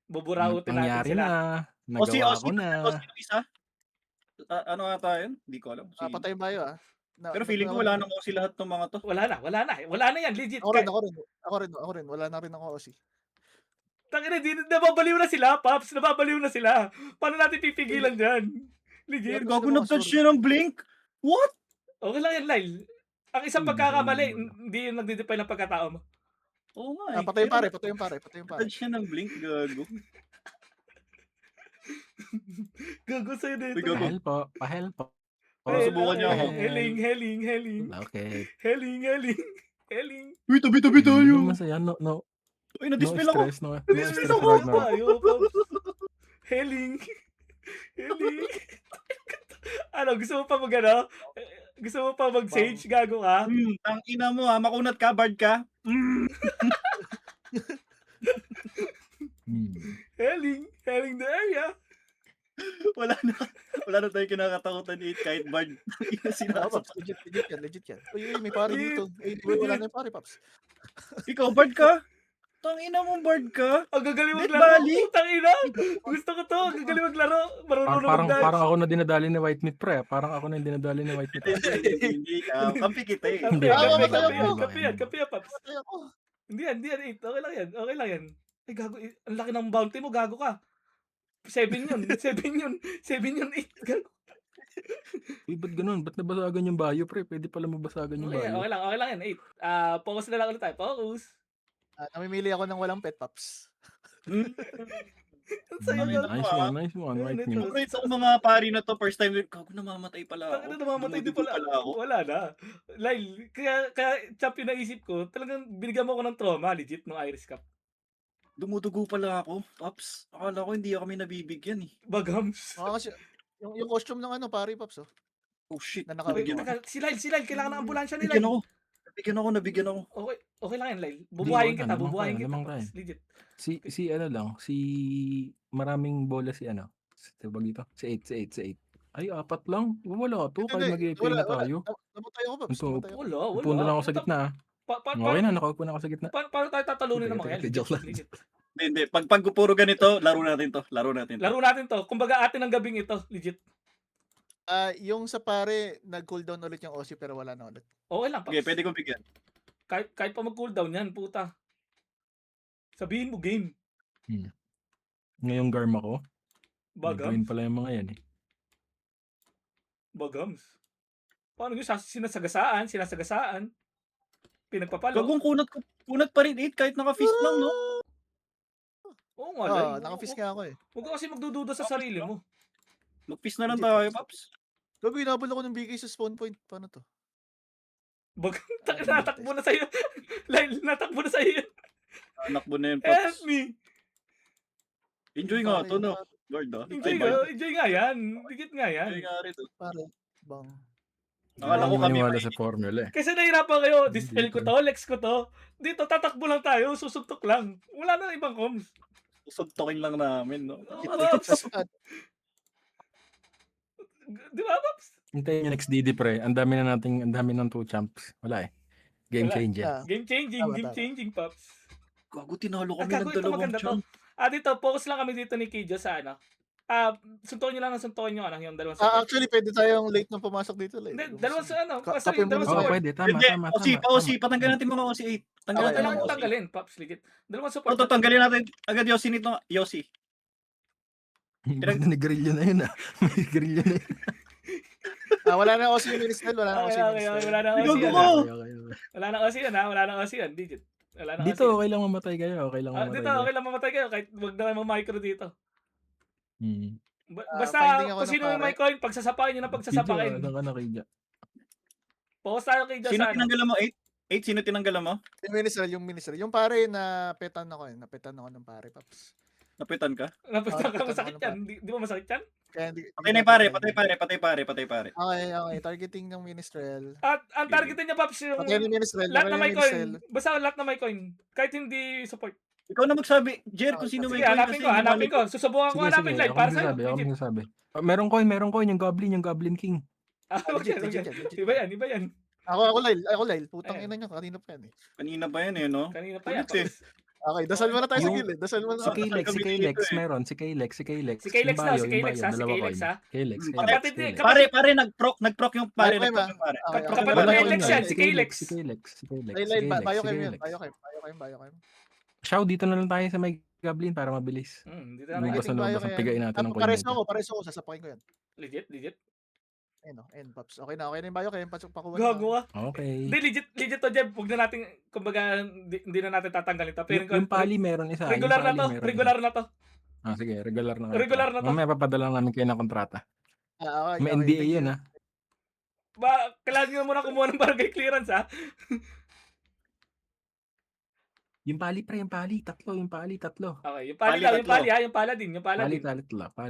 Speaker 2: Buburautin natin
Speaker 5: Nangyari
Speaker 2: sila.
Speaker 5: na. Nagawa ko na.
Speaker 1: Isa? Ano ata yun? Hindi ko alam.
Speaker 3: Patay yung Bio ah.
Speaker 1: Pero feeling ko wala nang OC lahat ng mga to.
Speaker 2: Wala na yan, legit.
Speaker 3: Ako rin. Wala na rin ako OC.
Speaker 2: Tangina, nababaliw na sila, Pops. Nababaliw na sila. Paano natin pipigilan dyan? Legit.
Speaker 1: Gago nag-touch niya ng blink? What?
Speaker 2: Okay lang yan, Lyle. Ang isang pagkakamali, hindi yung nagde-define ng pagkatao mo.
Speaker 1: Oo nga eh.
Speaker 3: Patay yung pare.
Speaker 1: Touch siya ng blink, gago.
Speaker 2: Gago sa'yo dito.
Speaker 5: Pahel po.
Speaker 1: Subukan niya ako.
Speaker 2: Heling.
Speaker 5: Okay.
Speaker 2: Heling.
Speaker 1: Uy, tabi tayo.
Speaker 5: Masaya, no.
Speaker 1: Uy, na-dispel ako.
Speaker 5: No
Speaker 1: Na-dispel
Speaker 5: stress
Speaker 1: ako.
Speaker 5: right now.
Speaker 2: Tayo, Pops. Heling. Ano, gusto mo pa Gusto mo pa mag-sage? Gago ka?
Speaker 1: Tang ina mo ha, makunat ka, Bard ka.
Speaker 2: Heling the area.
Speaker 1: Wala na tayong kinakatakutan ni kahit Bard.
Speaker 3: Pops, legit yan. Uy, may pare dito. Wala na yung pare, Pops.
Speaker 1: Ikaw, Bard ka? Tang ina mong Bard ka?
Speaker 2: Ang gagaling
Speaker 1: Death
Speaker 2: maglaro.
Speaker 1: Valley?
Speaker 2: Putang ina. Gusto ko to. Ang gagaling maglaro. Marunong mag-dodge.
Speaker 5: Parang ako na dinadali ni White Meat, pre. Parang ako na yung dinadali ni White Meat.
Speaker 1: Hindi ka. Kampi kita eh.
Speaker 5: Hindi.
Speaker 2: Kapi yan, Pops.
Speaker 3: Patay ako.
Speaker 2: Hindi yan. Okay lang yan. Ay, gago. Ang laki ng bounty mo. Gago ka. 7 yun. 8. Gago.
Speaker 5: Uy, ba't ganun? Ba't nabasagan yung bio, pre? Pwede pala mabasagan yung bio.
Speaker 2: Okay lang yan. 8. Focus na lang ulit tayo. Focus.
Speaker 3: Namimili ako ng walang pet, Pops.
Speaker 5: Nice one, White Meat.
Speaker 1: Favorite ako mga pari na to. First time, gago namamatay pala ako.
Speaker 2: Namamatay din pala ako. Wala na. Lyle, kaya champion na isip ko, talagang binigyan mo ko ng trauma, legit, no Iris Cup.
Speaker 1: Dumudugo pala ako. Pops, akala ko hindi kami nabibigyan eh.
Speaker 2: Bagams.
Speaker 3: Kasi yung costume ng pare, Pops oh.
Speaker 1: Oh shit.
Speaker 3: Na
Speaker 1: Nabigyan ako.
Speaker 2: Si Lyle, kailangan ng ambulansya ni
Speaker 1: Nabigyan
Speaker 2: Lyle.
Speaker 1: ako. Nabigyan ako.
Speaker 2: Okay lang yan, Lyle. Bubuhayin kita,
Speaker 5: lamang
Speaker 2: Pops.
Speaker 5: tayo.
Speaker 2: Legit.
Speaker 5: Si ano lang, si maraming bola si ano. Tawag dito? Si 8. Ay, 4 lang. Wala to. Kahit mag-i-fail na tayo.
Speaker 3: Namatay ako, Pops.
Speaker 2: Wala.
Speaker 5: Upo na lang ako sa gitna. Okay na, nakaupo na ako sa gitna.
Speaker 2: Paano tayo tatalunin ng mga yan?
Speaker 5: Joke lang.
Speaker 2: Legit.
Speaker 1: Hindi. Pag puro ganito, laro natin to. Laro natin to.
Speaker 2: Laro natin to. Kumbaga atin ang gabing ito. Legit.
Speaker 3: Yung sa pare, nag-cooldown ulit yung OC pero wala na ulit.
Speaker 2: Okay lang, Paps.
Speaker 1: Okay, pwede kong bigyan.
Speaker 2: Kahit pa mag-cooldown yan, puta. Sabihin mo game.
Speaker 5: Ngayong Garm ako.
Speaker 2: Bagams.
Speaker 5: Green pala yung mga yan eh.
Speaker 2: Bagams. Paano yun? Sinasagasaan. Pinagpapalo.
Speaker 1: Gagong kunat pa rin 8 kahit naka-fist lang, no?
Speaker 2: Oo nga, Lay.
Speaker 3: Naka-fist nga ako eh.
Speaker 2: Huwag ka kasi magdududa sa sarili mo.
Speaker 1: Mag-fist na lang tayo, Paps.
Speaker 3: Gago, inabol ako ng BK sa spawn point. Paano to?
Speaker 2: Natakbo na sa'yo. Lay, natakbo na sa'yo.
Speaker 1: Anak mo na yun,
Speaker 2: Help
Speaker 1: Paps.
Speaker 2: me.
Speaker 1: Enjoy nga to, no? Lord, ah.
Speaker 2: Enjoy nga yan. Digit nga yan.
Speaker 1: Enjoy nga rin to.
Speaker 3: Pare, bang.
Speaker 1: Akala ko
Speaker 5: Hindi
Speaker 1: kami
Speaker 5: maniwala sa formula eh.
Speaker 2: Kasi nahirapan kayo. Dispel ko to, Lex ko to. Dito, tatakbo lang tayo. Susuntok lang. Wala na ibang comms.
Speaker 1: Suntokin lang namin, no?
Speaker 2: Paps. Di ba, Paps?
Speaker 5: Hintayin yung next DD pre. Ang dami ng 2 champs. Wala eh. Game
Speaker 2: Wala.
Speaker 5: changer.
Speaker 2: Game
Speaker 3: Tama.
Speaker 2: changing, Paps.
Speaker 1: Gago, tinalo kami
Speaker 2: Gago,
Speaker 1: ng
Speaker 2: ito
Speaker 1: dalawang
Speaker 2: maganda to.
Speaker 1: champ.
Speaker 2: Dito, focus lang kami dito ni Kijo sa ano. Suntukin nyo lang yung dalawang support.
Speaker 3: Actually, pwede tayong late nang pumasok dito.
Speaker 2: Hindi, dalawang sa ano. Basta
Speaker 3: Kape
Speaker 2: yung
Speaker 3: muna
Speaker 2: dalawang
Speaker 3: sa
Speaker 5: Oo,
Speaker 2: support.
Speaker 5: pwede. Tama.
Speaker 1: Hindi, OC, patanggal natin mga OC 8. Tanggal
Speaker 3: Okay,
Speaker 1: natin
Speaker 2: Kailangan
Speaker 1: mga
Speaker 2: mo
Speaker 1: OC.
Speaker 2: tanggalin, Paps, ligit. Dalawang
Speaker 1: Pero
Speaker 2: support.
Speaker 1: tatanggalin natin agad Yossi nito. Yossi.
Speaker 5: Ba't nag-grillo na yun ah? May grillo na yun.
Speaker 3: Wala na OC yung ministel. Wala na OC
Speaker 2: Okay,
Speaker 3: yung
Speaker 2: okay,
Speaker 3: ministel.
Speaker 2: wala na
Speaker 1: Gago
Speaker 2: OC yan.
Speaker 1: mo.
Speaker 2: Wala na OC yan, ha? Wala na OC yan, digit. Wala na
Speaker 5: Dito,
Speaker 2: OC.
Speaker 5: okay lang mamatay kayo. Okay lang mamatay
Speaker 2: Dito,
Speaker 5: kayo.
Speaker 2: okay lang mamatay kayo. Kahit wag na kayo micro dito.
Speaker 5: Hmm.
Speaker 2: Basta,
Speaker 3: finding ako
Speaker 2: kung
Speaker 3: ng
Speaker 2: sino yung
Speaker 3: pare.
Speaker 2: may coin, pagsasapakin nyo na pagsasapakin.
Speaker 5: Kidja, ano ka na Kidja?
Speaker 2: Focus tayo kay
Speaker 1: Sino
Speaker 2: Diyan sa ano.
Speaker 1: tinanggalan mo? 8? 8, sino tinanggalan mo?
Speaker 3: Yung ministel. Yung pare na petan ako eh. Napetan ako ng pare, Paps.
Speaker 1: Napitan ka?
Speaker 2: Napagtaka ka,
Speaker 3: Tama,
Speaker 2: masakit
Speaker 3: tama.
Speaker 2: yan. Di ba masakit yan?
Speaker 3: Kaya hindi.
Speaker 1: Patay na yung pare, patay pare.
Speaker 3: Okay. Targeting ng ministrel.
Speaker 2: At ang targetin niya, Paps, yung
Speaker 3: Patay ng ministrel.
Speaker 2: lahat na
Speaker 3: patay ng
Speaker 2: may
Speaker 3: ministrel.
Speaker 2: coin. Basta lahat na may coin. Kahit hindi support.
Speaker 1: Ikaw na magsabi, Jer, kung sino
Speaker 2: Sige,
Speaker 1: may coin
Speaker 2: hanapin
Speaker 1: kasi
Speaker 2: ko, hanapin ko. Susubukan ko hanapin live para sa'yo.
Speaker 5: Ako
Speaker 2: Legit.
Speaker 5: magsasabi. Meron coin, yung Goblin King.
Speaker 3: Legit,
Speaker 2: Okay.
Speaker 3: legit.
Speaker 2: Iba yan.
Speaker 3: Ako Lyle. Putang
Speaker 2: Ayan.
Speaker 3: ina niya. Kanina pa yan eh.
Speaker 1: Kanina pa yan eh, no?
Speaker 2: Kanina pa yan,
Speaker 1: Ulit eh.
Speaker 2: Paps.
Speaker 3: Okay, dasal muna tayo sa
Speaker 5: Yung-
Speaker 3: gilid. Dasal muna.
Speaker 5: Si Kalex
Speaker 1: kami dito eh.
Speaker 5: meron. Si Kalex.
Speaker 2: Si Kalex
Speaker 5: Yung
Speaker 2: daw,
Speaker 5: bayo,
Speaker 2: si
Speaker 5: yung
Speaker 2: Kalex,
Speaker 5: bayo,
Speaker 2: ha? Si
Speaker 5: dalawa
Speaker 2: Kalex,
Speaker 5: coin.
Speaker 2: ha?
Speaker 5: Kalex.
Speaker 2: Kapatid niya,
Speaker 1: Pare, nag-proc yung pare,
Speaker 3: May
Speaker 1: nag-proc yung pare.
Speaker 3: Okay,
Speaker 2: Kapatid
Speaker 3: wala
Speaker 2: ni
Speaker 3: ko
Speaker 2: Lex
Speaker 3: yun.
Speaker 2: yan, si Kalex.
Speaker 5: Si Kalex.
Speaker 3: Lyle, bayo kayo yun. Bayo kayo.
Speaker 5: Shaw, dito na lang tayo sa may Goblin para mabilis.
Speaker 2: Dito na
Speaker 5: Lumabas
Speaker 2: lang.
Speaker 5: na lumabas ang pigain natin ng coin.
Speaker 3: Pares ako. Sasapakin ko yan.
Speaker 2: Legit.
Speaker 3: Ayun, Paps. Okay na yung bayo kayo. Pakuha
Speaker 2: Gago ka.
Speaker 5: Okay.
Speaker 2: Hindi, legit to, Jeb. Huwag na natin, kumbaga, hindi na natin tatanggalin to. Pero
Speaker 5: Yung pali meron isa.
Speaker 2: regular
Speaker 5: yung
Speaker 2: na to.
Speaker 5: pali meron
Speaker 2: Regular
Speaker 5: isa.
Speaker 2: na to.
Speaker 5: Sige, regular na.
Speaker 2: Regular na to.
Speaker 5: Mamaya papadala namin kayo ng kontrata.
Speaker 3: Okay,
Speaker 5: May
Speaker 3: okay,
Speaker 5: NDA
Speaker 3: thank you.
Speaker 5: yun ha.
Speaker 2: Kailangan nyo muna kumuha ng barangay clearance, ha?
Speaker 5: Yung pali pre, tatlo.
Speaker 2: Okay, yung pali lang, yung pali, ha? Yung paladin.
Speaker 5: Pali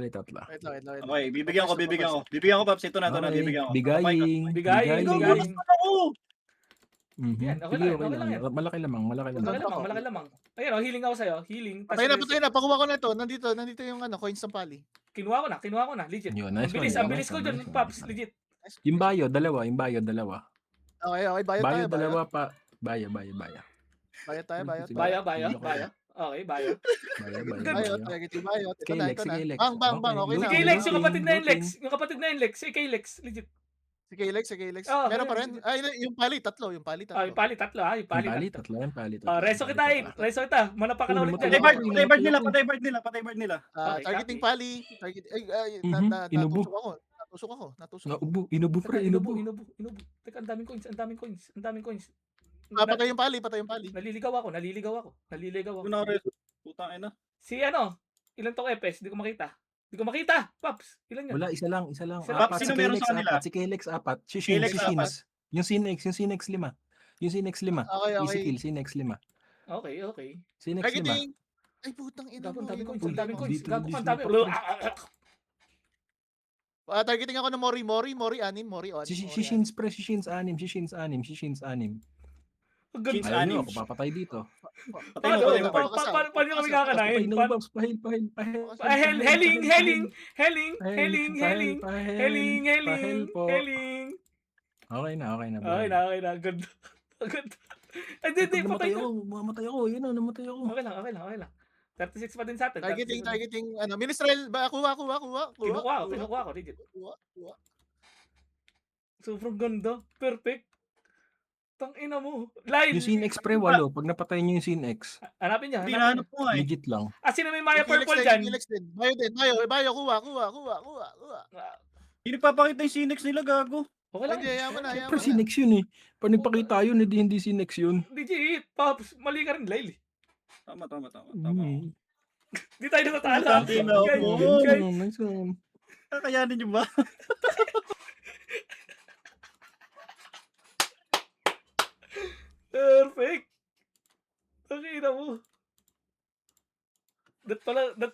Speaker 5: tatlo.
Speaker 3: Wait lang.
Speaker 1: Okay, bibigyan ko. Bibigyan ko, Paps. Ito na, bibigyan ko.
Speaker 5: Bigayin.
Speaker 2: Bigayin.
Speaker 1: Ako!
Speaker 2: Yan, okay
Speaker 5: Sige,
Speaker 2: lang yan.
Speaker 5: Malaki lamang.
Speaker 2: Malaki lamang. Ayun, healing ako sa'yo. Healing.
Speaker 3: Patay na. Pakuha ko na ito. Nandito yung coins ng pali.
Speaker 2: Kinuha ko na. Legit.
Speaker 5: Yun, nice
Speaker 2: Ang
Speaker 5: one,
Speaker 2: bilis
Speaker 5: nice
Speaker 2: ko
Speaker 5: one,
Speaker 2: dun,
Speaker 5: nice one,
Speaker 2: Paps.
Speaker 5: nice one.
Speaker 2: Legit.
Speaker 5: Yung bayo, dalawa.
Speaker 3: Okay, bayo
Speaker 5: Bayo,
Speaker 3: tayo.
Speaker 5: dalawa pa. Bayo.
Speaker 3: Bayo tayo.
Speaker 5: Sige.
Speaker 2: Bayo.
Speaker 5: Hindi ko
Speaker 2: Okay, bayo.
Speaker 3: Bayo, target yung bayo. Ito na.
Speaker 5: Si Kalex.
Speaker 3: Bang. Okay
Speaker 2: Si
Speaker 3: na.
Speaker 2: Kalex,
Speaker 5: okay.
Speaker 2: yung kapatid na yung Lex.
Speaker 5: Looting.
Speaker 2: Yung kapatid na yung Lex. Si Kalex. Legit.
Speaker 3: Si Kalex.
Speaker 2: Oh,
Speaker 3: Meron pa
Speaker 2: ayun.
Speaker 3: rin. Ay, yung pali, tatlo.
Speaker 2: Yung pali tatlo, ha? Yung pali
Speaker 5: Pali
Speaker 2: tatlo.
Speaker 5: tatlo.
Speaker 2: Reso kita. Manapakan na ulit
Speaker 5: Patay
Speaker 2: yan.
Speaker 1: Patay Bard nila.
Speaker 2: Okay,
Speaker 3: Targeting
Speaker 2: copy.
Speaker 3: pali.
Speaker 5: Inubo.
Speaker 3: Natusok ako.
Speaker 5: Inubo
Speaker 2: Teka,
Speaker 5: pre, inubo.
Speaker 2: Inubo. Teka, ang daming coins.
Speaker 3: Patay yung pali.
Speaker 2: Naliligaw ako.
Speaker 1: Putang ina.
Speaker 2: Si ano? Ilan tong Epes? Di ko makita. Paps. Ilan yun?
Speaker 5: Wala, isa lang.
Speaker 1: Paps, sino meron sa kanila?
Speaker 5: Si Kalex, 4. Si
Speaker 1: Kalex,
Speaker 5: Shins. Yung Sinex, 5.
Speaker 3: Okay.
Speaker 5: Easy kill, Sinex, 5.
Speaker 2: Okay.
Speaker 5: Sinex, 5.
Speaker 3: Targeting. Ay, putang ina
Speaker 2: Gago,
Speaker 3: mo.
Speaker 2: ang daming coins.
Speaker 5: dito,
Speaker 2: Gago,
Speaker 5: dito,
Speaker 2: ang dami.
Speaker 5: dito.
Speaker 3: Targeting ako ng Mori, 6.
Speaker 5: Si Shins, pre, si Shins, 6.
Speaker 2: Ang ganda.
Speaker 1: Shins,
Speaker 5: Ayaw nyo,
Speaker 1: 6.
Speaker 5: ako papatay dito.
Speaker 1: Patay mo,
Speaker 3: Paano?
Speaker 1: Bard.
Speaker 2: Paano kami kakanain?
Speaker 5: Patay na, Babs, pahil.
Speaker 2: Heling.
Speaker 5: Okay na.
Speaker 2: Okay na. Ganda. Hindi, patay na.
Speaker 5: Mamatay ako, yun na, namatay ako.
Speaker 2: Okay lang. 36 pa din sa atin.
Speaker 3: Targeting,
Speaker 2: 36 pa din.
Speaker 3: targeting, Ministrel, ba, kuha.
Speaker 2: Kinukuha ko, legit.
Speaker 3: Kuha.
Speaker 2: Sobrang ganda. Perfect. Tangina mo. Lyle.
Speaker 5: Yung Scene X pre, walo. Pag napatay nyo yung Scene X,
Speaker 2: Hanapin niya.
Speaker 1: Hindi
Speaker 2: Hanapin
Speaker 1: na
Speaker 2: niya.
Speaker 1: po nga eh.
Speaker 5: legit lang.
Speaker 2: Sino may Maya
Speaker 3: Felix
Speaker 2: Purple
Speaker 3: din,
Speaker 2: dyan?
Speaker 3: Felix din. Bayo, kuha.
Speaker 2: Ah,
Speaker 1: Hindi nagpapakita yung Cinex nila, gago.
Speaker 2: Okay lang.
Speaker 3: Hindi, yaman na.
Speaker 5: Siyempre Scene X yun eh. Pag nagpakita yun, hindi Scene X yun.
Speaker 2: Legit. Pops, mali ka rin, Lyle.
Speaker 1: Tama.
Speaker 2: Di tayo natatalo.
Speaker 1: Tangina
Speaker 2: Guys,
Speaker 1: mo.
Speaker 2: guys,
Speaker 5: Nice one.
Speaker 1: Kakayanin nyo ba?
Speaker 2: Perfect. Tangina mo. Dat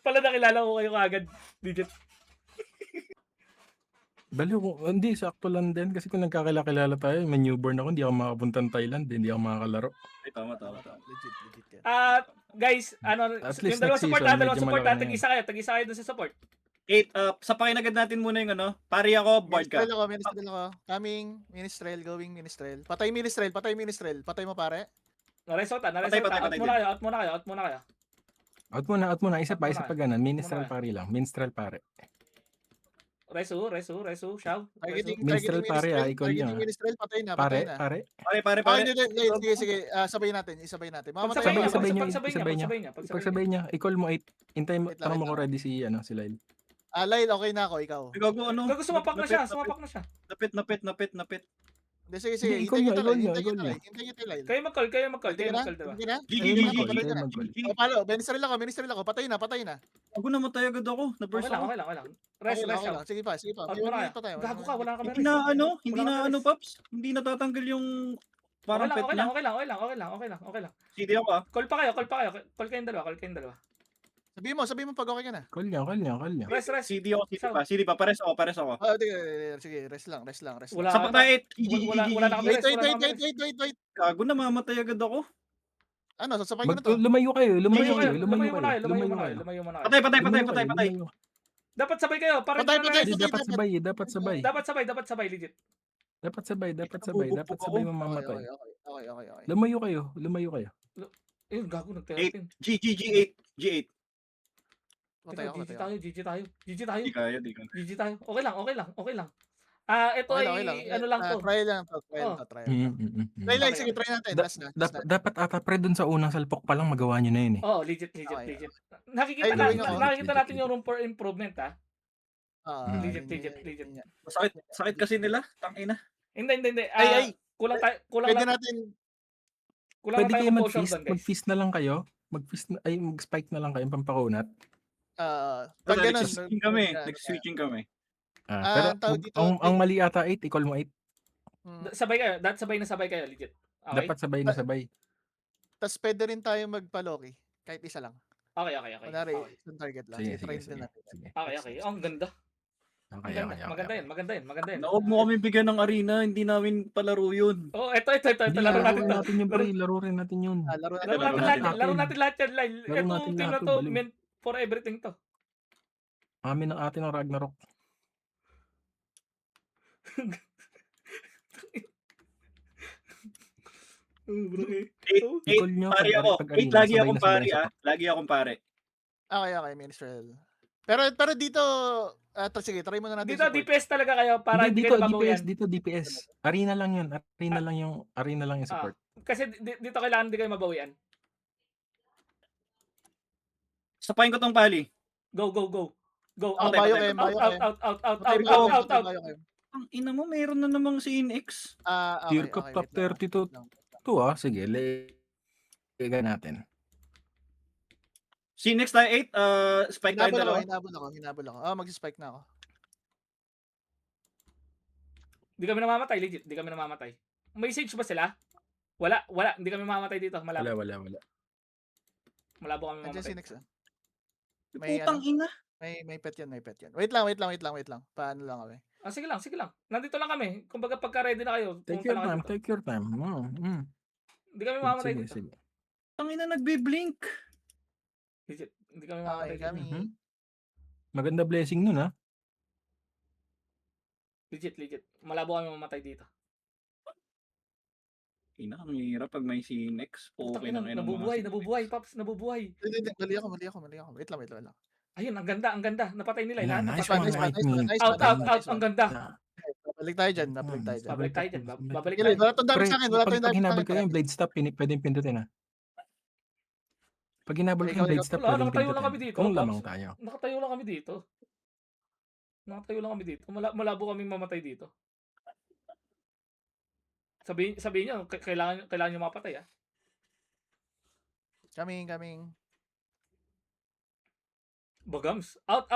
Speaker 2: pala nakilala ko kayo kagad. Digit.
Speaker 5: Baliw ko, hindi, sakto lang din. Kasi kung nagkakilala tayo, may newborn ako, hindi ako makapunta ng Thailand, hindi ako makakalaro.
Speaker 1: Ay, tama.
Speaker 3: Legit ka.
Speaker 2: Guys,
Speaker 5: At least
Speaker 2: yung dalawa
Speaker 5: next
Speaker 2: support
Speaker 5: season,
Speaker 2: dun
Speaker 5: medyo malaki na yan.
Speaker 2: tag-isa kayo dun sa support.
Speaker 1: 8, sapakin agad natin muna yung pari ako, board ka.
Speaker 3: Ministrel ako. Coming, Ministrel, going Ministrel. Patay Ministrel. Patay mo pare.
Speaker 2: Naresulta.
Speaker 1: Patay
Speaker 2: Out muna kayo.
Speaker 5: Out muna, isa pa
Speaker 2: Out muna.
Speaker 5: pa ganun. Minstrel
Speaker 2: Muna.
Speaker 5: pare lang, minstrel pare.
Speaker 2: Resu, Shaw.
Speaker 3: Targeting
Speaker 5: Minstrel pare, ikaw yun,
Speaker 3: Targeting Ministrel, patay na.
Speaker 5: Pare.
Speaker 1: Pare.
Speaker 3: Sige. Isabay natin.
Speaker 2: Pagsabay
Speaker 3: Mamatay
Speaker 2: niya,
Speaker 3: ako.
Speaker 5: Pagsabay niya, i-call mo 8. Hintay mo,
Speaker 3: Wait lang,
Speaker 5: tanong mo
Speaker 3: wait
Speaker 5: ko
Speaker 3: lang.
Speaker 5: ready si Lyle.
Speaker 3: Lyle, okay na ako, ikaw.
Speaker 1: Gago,
Speaker 2: Gago, sumapak na siya.
Speaker 1: Napit.
Speaker 3: Sige.
Speaker 5: Hindi,
Speaker 3: Hintayin
Speaker 5: ikaw
Speaker 3: kita,
Speaker 5: niya.
Speaker 3: Lyle.
Speaker 2: Kayo mag-call dalawa.
Speaker 3: Hindi na?
Speaker 1: GG.
Speaker 3: Palo, Ministrel ako. Patay na.
Speaker 1: Ako namatay agad ako. Na-burst
Speaker 2: Okay
Speaker 1: ako.
Speaker 2: lang. Rest,
Speaker 3: Okay
Speaker 2: Shaw.
Speaker 3: lang. Sige pa.
Speaker 2: Out muna kayo.
Speaker 3: Pa tayo.
Speaker 2: Gago ka, wala ka
Speaker 1: Hindi na
Speaker 2: rest.
Speaker 1: Paps. Hindi natatanggal yung parang pet niya.
Speaker 2: Okay lang.
Speaker 1: CD ako
Speaker 2: Call pa kayo. Call kayong dalawa.
Speaker 3: Sabihin mo pag okay ka na.
Speaker 5: Call niya.
Speaker 2: Rest.
Speaker 1: CD pa. Pares ako.
Speaker 3: Sige, rest lang.
Speaker 2: Wala.
Speaker 1: Sa patay.
Speaker 2: Wala na kami.
Speaker 3: Wait.
Speaker 1: Gago, namamatay agad ako.
Speaker 3: Sasapay ko na to.
Speaker 5: Lumayo kayo.
Speaker 2: Lumayo muna kayo.
Speaker 1: Patay.
Speaker 2: Dapat sabay kayo. Para
Speaker 3: Patay.
Speaker 5: Dapat sabay.
Speaker 2: Dapat sabay, legit.
Speaker 5: Dapat sabay mamamatay.
Speaker 3: Okay.
Speaker 5: Lumayo kayo.
Speaker 2: Ayun, gago, nag-13.
Speaker 1: G8.
Speaker 3: Patay ako.
Speaker 2: GG tayo.
Speaker 1: Di kaya.
Speaker 2: GG tayo. Okay lang. Ito
Speaker 3: Okay
Speaker 2: ay
Speaker 3: lang.
Speaker 2: ano lang to.
Speaker 3: Try lang to. Try, sige, try natin. Last na.
Speaker 5: Dapat ata pre dun sa unang salpok pa lang magawa nyo na yun eh.
Speaker 2: Oh, legit.
Speaker 3: Okay.
Speaker 2: Nakikita
Speaker 3: Ay, gawin ako.
Speaker 2: natin yung room for improvement, ha. Legit.
Speaker 1: Sakit kasi nila. Tangina.
Speaker 2: Hindi.
Speaker 3: Ay.
Speaker 2: Kulang
Speaker 3: Pwede
Speaker 2: lang
Speaker 3: natin.
Speaker 5: Pwede kayo
Speaker 2: composure doon, guys.
Speaker 5: mag-feast na lang kayo. Mag-spike na lang kayo pampakunat.
Speaker 3: Pag ganun.
Speaker 1: Nag-switching kami.
Speaker 5: Pero
Speaker 3: tawag dito,
Speaker 5: ang mali ata 8, i-call mo 8.
Speaker 2: Sabay kayo. Sabay kayo, legit. Okay?
Speaker 5: Dapat sabay na sabay.
Speaker 3: Tapos pwede rin tayo magpa-Loki. Kahit isa lang.
Speaker 2: Okay.
Speaker 3: Kunwari, isang target lang.
Speaker 5: Sige.
Speaker 3: Try din natin.
Speaker 2: Okay. Oh, ang ganda.
Speaker 5: Okay.
Speaker 2: Maganda yun.
Speaker 1: Huwag mo kami bigyan ng arena. Hindi namin palaro yun.
Speaker 2: Oh, ito.
Speaker 5: Hindi,
Speaker 2: Laro natin to.
Speaker 5: natin yun, pre. Laro rin natin yun.
Speaker 3: Laro
Speaker 2: Laro natin lahat yan, Lyle.
Speaker 5: Laro
Speaker 2: Itong
Speaker 5: natin
Speaker 2: team na
Speaker 5: lahat
Speaker 2: to,
Speaker 5: to, baliw.
Speaker 2: meant for everything to.
Speaker 5: Amin ang atin ng Ragnarok.
Speaker 2: Bro,
Speaker 5: I-call nyo
Speaker 1: Pari ako.
Speaker 5: pag
Speaker 1: 8,
Speaker 5: arena,
Speaker 1: lagi
Speaker 5: sabay
Speaker 1: akong
Speaker 5: na sabay
Speaker 1: pari
Speaker 5: sa
Speaker 1: Lagi akong pare.
Speaker 3: Okay, Ministrel. Pero dito, sige, try muna natin.
Speaker 2: Dito,
Speaker 3: support.
Speaker 2: DPS talaga kayo para hindi
Speaker 5: dito,
Speaker 2: kayo nababawian.
Speaker 5: dito DPS. Arena lang yun. Arena lang yung support.
Speaker 2: Kasi dito kailangan hindi kayo mabawian.
Speaker 1: Sapain ko tong pali.
Speaker 2: Go.
Speaker 3: Out.
Speaker 1: Ang ina mo, meron na namang si Inex.
Speaker 5: Tier Cup top 32. Ito sige, liga natin.
Speaker 1: Si Inex tayo 8, spike tayo dalawa.
Speaker 3: Hinabol ako. Mag-spike na ako.
Speaker 2: Hindi kami namamatay, legit. Hindi kami namamatay. May siege ba sila? Wala. Hindi kami mamamatay dito. Malabo.
Speaker 5: Wala.
Speaker 2: Malabo kami
Speaker 3: Nandiyan si
Speaker 2: mamatay.
Speaker 3: Nex. May
Speaker 1: Putang ina.
Speaker 3: May pet yan. Wait lang. Paano lang kami?
Speaker 2: Sige lang. Nandito lang kami. Kumbaga pagka-ready na kayo.
Speaker 5: Take
Speaker 2: pumunta na kayo dito.
Speaker 5: your time.
Speaker 2: Hindi kami mamamatay dito.
Speaker 5: Sige.
Speaker 1: Ang ina nagbe-blink.
Speaker 2: Legit. Hindi kami mamamatay dito.
Speaker 3: Kami.
Speaker 5: Maganda blessing nun, ha?
Speaker 2: Legit. Malabo kami mamatay dito.
Speaker 1: Ina, ang hirap pag may Sinex. Okay
Speaker 2: Tangina,
Speaker 1: na
Speaker 2: nabubuhay, Paps, nabubuhay.
Speaker 3: Hindi, mali ako. Wait lang.
Speaker 2: Ayun, ang ganda. Napatay nila,
Speaker 5: Ayan,
Speaker 2: lahat
Speaker 5: nice
Speaker 2: napatay.
Speaker 5: one,
Speaker 3: Nice one,
Speaker 5: White
Speaker 3: nice one,
Speaker 5: Meat.
Speaker 3: nice
Speaker 2: Out,
Speaker 3: one,
Speaker 2: out, ang ganda.
Speaker 3: Babalik tayo dyan. Babalik tayo dyan.
Speaker 2: Babalik tayo dyan, babalik
Speaker 3: Sige,
Speaker 2: tayo.
Speaker 3: wala tong damage
Speaker 5: Pre,
Speaker 3: sa akin. Wala
Speaker 5: pag,
Speaker 3: tayong
Speaker 5: pag
Speaker 3: damage sa
Speaker 5: hinabol
Speaker 3: akin.
Speaker 5: kayo yung blade stop, pwedeng pindutin ah. Pag hinabol
Speaker 3: Okay,
Speaker 5: kayo yung blade
Speaker 3: ikaw.
Speaker 5: stop,
Speaker 2: Wala,
Speaker 5: pwedeng
Speaker 2: nakatayo lang kami
Speaker 5: pindutin.
Speaker 2: dito,
Speaker 5: Kung
Speaker 2: Pops.
Speaker 5: lamang tayo.
Speaker 2: Nakatayo lang kami dito. Malabo kaming mamatay dito. Sabihin niyo, kailangan niyo mapatay ah.
Speaker 3: Coming.
Speaker 2: Bagams. Out.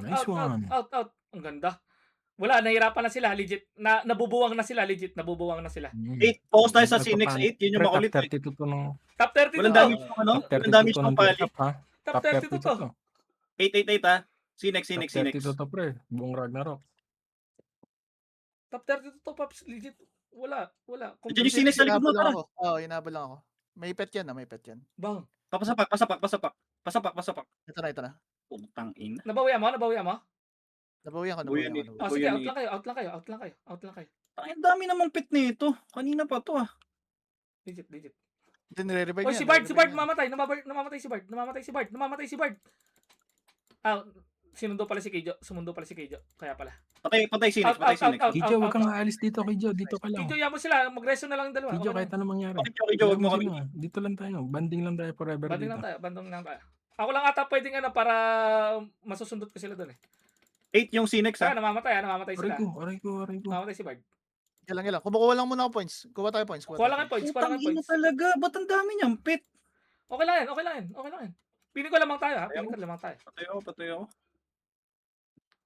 Speaker 5: Nice one.
Speaker 2: Out. Ang ganda. Wala, nahirapan na sila, legit. Nabubuwang na sila.
Speaker 1: 8, focus tayo sa Sinex 8. Yun yung
Speaker 5: Pre,
Speaker 1: makulit.
Speaker 5: top 32 to ng...
Speaker 2: Top 32
Speaker 1: Walang
Speaker 2: to.
Speaker 1: damage ng ano?
Speaker 5: Top 32
Speaker 1: Walang damage
Speaker 5: to
Speaker 1: ng
Speaker 5: ng
Speaker 1: pali.
Speaker 5: top ha.
Speaker 2: Top
Speaker 5: Top
Speaker 2: 32
Speaker 5: 32
Speaker 2: to.
Speaker 5: to.
Speaker 1: 8 ha. Sinex.
Speaker 5: Top 32 to pre. Buong Ragnarok.
Speaker 2: Top 32 to, Pops. Legit. Wala.
Speaker 1: Diyan yung Sinex sa likod mo.
Speaker 3: Hinabol lang
Speaker 1: Tara.
Speaker 3: ako. Oo, hinabol lang ako. May pet yan.
Speaker 2: Bang.
Speaker 1: Pasapak.
Speaker 3: Ito na.
Speaker 1: Putang ina.
Speaker 2: Nabawian mo?
Speaker 3: Nabawi ako.
Speaker 1: Buyan eh.
Speaker 2: Oh, sige, out lang kayo.
Speaker 1: Ang dami namang pit nito. Kanina pa to ah.
Speaker 2: Legit.
Speaker 3: Hindi, nire-revive
Speaker 2: Oy,
Speaker 3: yan,
Speaker 2: si Bard
Speaker 3: nire-revive yan.
Speaker 2: mamatay. Namamatay si Bard. Ah, sinundo pala si Keijo. Kaya pala.
Speaker 1: Patay Sinex.
Speaker 2: Out.
Speaker 5: Kijo, wag kang aalis dito, Kijo. Dito ka lang.
Speaker 2: Keijo, yan mo sila. Mag-reso na lang yung dalawa.
Speaker 5: Kijo,
Speaker 2: Okay
Speaker 5: kahit
Speaker 2: na.
Speaker 5: ano mangyari.
Speaker 1: Okay, wag mo kami.
Speaker 5: Sila. Dito lang tayo. Banding lang tayo forever
Speaker 2: Banding
Speaker 5: dito.
Speaker 2: lang tayo. Ako lang ata pwedeng para masusundot ko sila doon eh.
Speaker 1: 8 yung Sinex
Speaker 2: Kaya
Speaker 1: ha.
Speaker 2: namamatay sila.
Speaker 5: Aray ko.
Speaker 2: Namamatay si Bard.
Speaker 3: Ilang. Kumukuha lang muna ako points. Kuha tayo points.
Speaker 2: Kuha lang ang points.
Speaker 1: Putang ina talaga. Ba't ang dami niyang pit?
Speaker 2: Okay lang yan. Piling ko lamang tayo ha.
Speaker 1: Patay ako.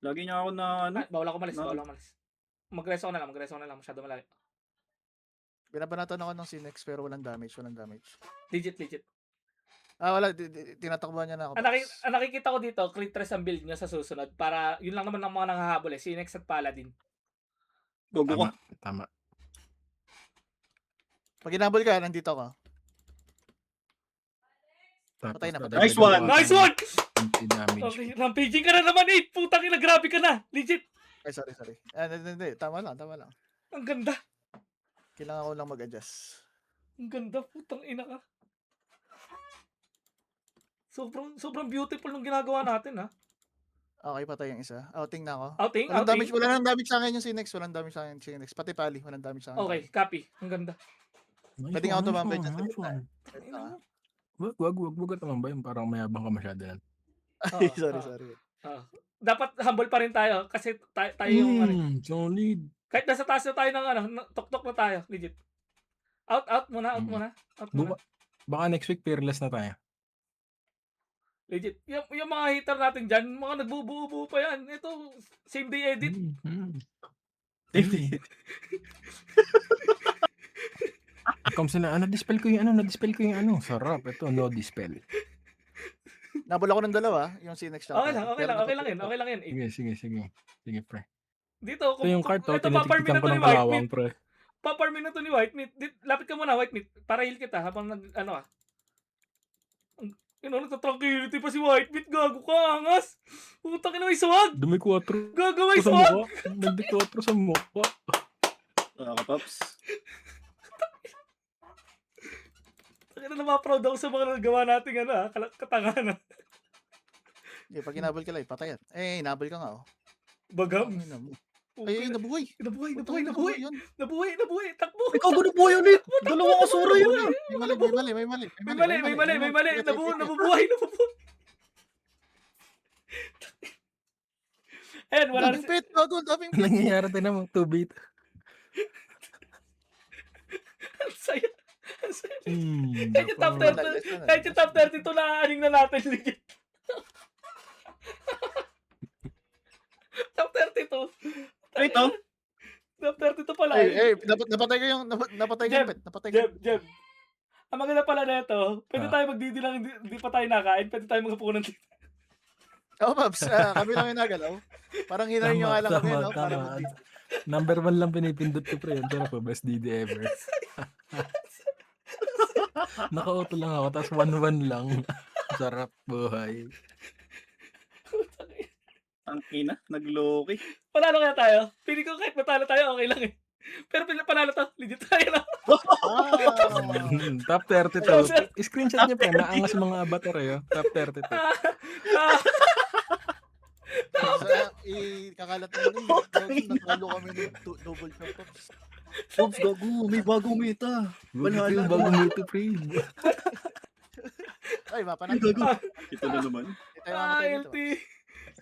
Speaker 1: Lagi niya ako na ano.
Speaker 2: Bawal ako malis. Mag-reso ko na lang. Masyado malayo.
Speaker 3: Binabanatan ako ng Sinex pero walang damage.
Speaker 2: Legit.
Speaker 3: Wala. Tinatakbuhan niya na ako.
Speaker 2: Ang nakikita ko dito, Clitres ang build nyo sa susunod para yun lang naman ang mga nanghahabol eh. Sinex at Paladin.
Speaker 1: Gogo ko.
Speaker 5: Tama.
Speaker 3: Pag inabol ka, nandito ako.
Speaker 5: Tapos,
Speaker 3: Patay na.
Speaker 1: Nice one!
Speaker 2: Nice one!
Speaker 5: Anti-damage.
Speaker 2: Okay, rampaging ka na naman eh. Putang ina, grabe ka na. Legit.
Speaker 3: Ay, sorry. Hindi. Tama lang.
Speaker 2: Ang ganda.
Speaker 3: Kailangan ko lang mag-adjust.
Speaker 2: Ang ganda, putang ina ka. Sobrang beautiful ng ginagawa natin ha.
Speaker 3: Okay, patay yung isa. Outing na ako.
Speaker 2: Outing.
Speaker 3: Wala nang damage sa akin yung Sinex. Pati Pali, walang damage sa akin.
Speaker 2: Okay, copy. Ang ganda.
Speaker 3: Pwede nga ako tumambay dyan.
Speaker 5: Nice one. Wag ka tumambay. Parang mayabang ka masyado yan.
Speaker 3: Ay,
Speaker 2: Oo,
Speaker 3: sorry.
Speaker 2: Dapat humble pa rin tayo kasi tayo yung ano.
Speaker 5: Solid.
Speaker 2: Kahit nasa taas na tayo ng tok-tok na tayo, legit. Out muna.
Speaker 5: Baka next week fearless na tayo.
Speaker 2: Legit. Yung mga hater natin dyan, mga nagbubuo pa yan. Ito, same day edit.
Speaker 5: Come sila, na-dispel ko yung ano. Sarap. Ito, no dispel.
Speaker 3: Nabula ko ng dalawa, yung Sinex tsaka.
Speaker 2: Okay lang yan.
Speaker 5: Sige, pre.
Speaker 2: Dito,
Speaker 5: Ito yung card,
Speaker 2: ito paparmin
Speaker 5: tinitignan
Speaker 2: na
Speaker 5: ko
Speaker 2: to ni
Speaker 5: ng
Speaker 2: White
Speaker 5: kalawang,
Speaker 2: Meat.
Speaker 5: pre.
Speaker 2: Paparmin na to ni White Meat. Lapit ka muna, White Meat. Para heal kita habang nagta-tranquility pa si White Meat. Gago ka, angas. Putang ina, may swag.
Speaker 5: Dumi 4
Speaker 2: Gago, may
Speaker 5: sa
Speaker 2: swag.
Speaker 5: mukha. Nagdi 4 sa mukha.
Speaker 1: Pops.
Speaker 2: Takina na ma-proud ako sa mga nagawa natin katangahan.
Speaker 3: Pag inabol ka lang, patay yan. Inabol ka nga, oh.
Speaker 2: Bagam.
Speaker 3: Ay, nabuhay.
Speaker 2: Nabuhay.
Speaker 3: Yun.
Speaker 2: Nabuhay. Takbo.
Speaker 1: Ikaw gulo po yun eh. Dalawang asura yun ah.
Speaker 3: May mali.
Speaker 2: Nabubuhay. Ayan, wala na
Speaker 3: Daming pet, bago, daming pet.
Speaker 5: Nangyayari din naman, 2-bit.
Speaker 2: Ang saya.
Speaker 5: Kahit
Speaker 2: Kahit yung top 32 na aning na natin, legit. Top 32.
Speaker 1: Ito.
Speaker 2: Top 32 pala.
Speaker 3: Napatay ko yung pet.
Speaker 2: Jeb. Ang maganda pala na ito, pwede tayo magdidilang, hindi pa tayo nakain, pwede tayo magapunan dito.
Speaker 3: Oo, Paps. Kami lang yung nagalaw. Parang hinayin nyo nga lang kami, no? Parang
Speaker 5: Number 1 lang pinipindot ko, pre. Yung tira ko, best DD ever. Naka-auto lang ako, tapos 1-1 lang. Sarap buhay.
Speaker 1: Ang ina, nag-loki.
Speaker 2: Panalo kaya tayo? Pili ko kahit matalo tayo, okay lang eh. Pero panalo to, legit tayo na.
Speaker 5: Top 32. Screenshot niya pa, naangas mga avatar eh. Top 32.
Speaker 3: Kakalat mo rin. Natalo kami ng double shot Pops.
Speaker 1: Pops, gago. May bagong meta.
Speaker 5: Wala
Speaker 1: Wala
Speaker 5: yung
Speaker 1: na.
Speaker 5: bagong mito pre.
Speaker 3: Ay,
Speaker 1: Ay,
Speaker 3: mapanag.
Speaker 1: gago. Ito na naman.
Speaker 3: Hindi tayo mamatay dito.
Speaker 2: LT.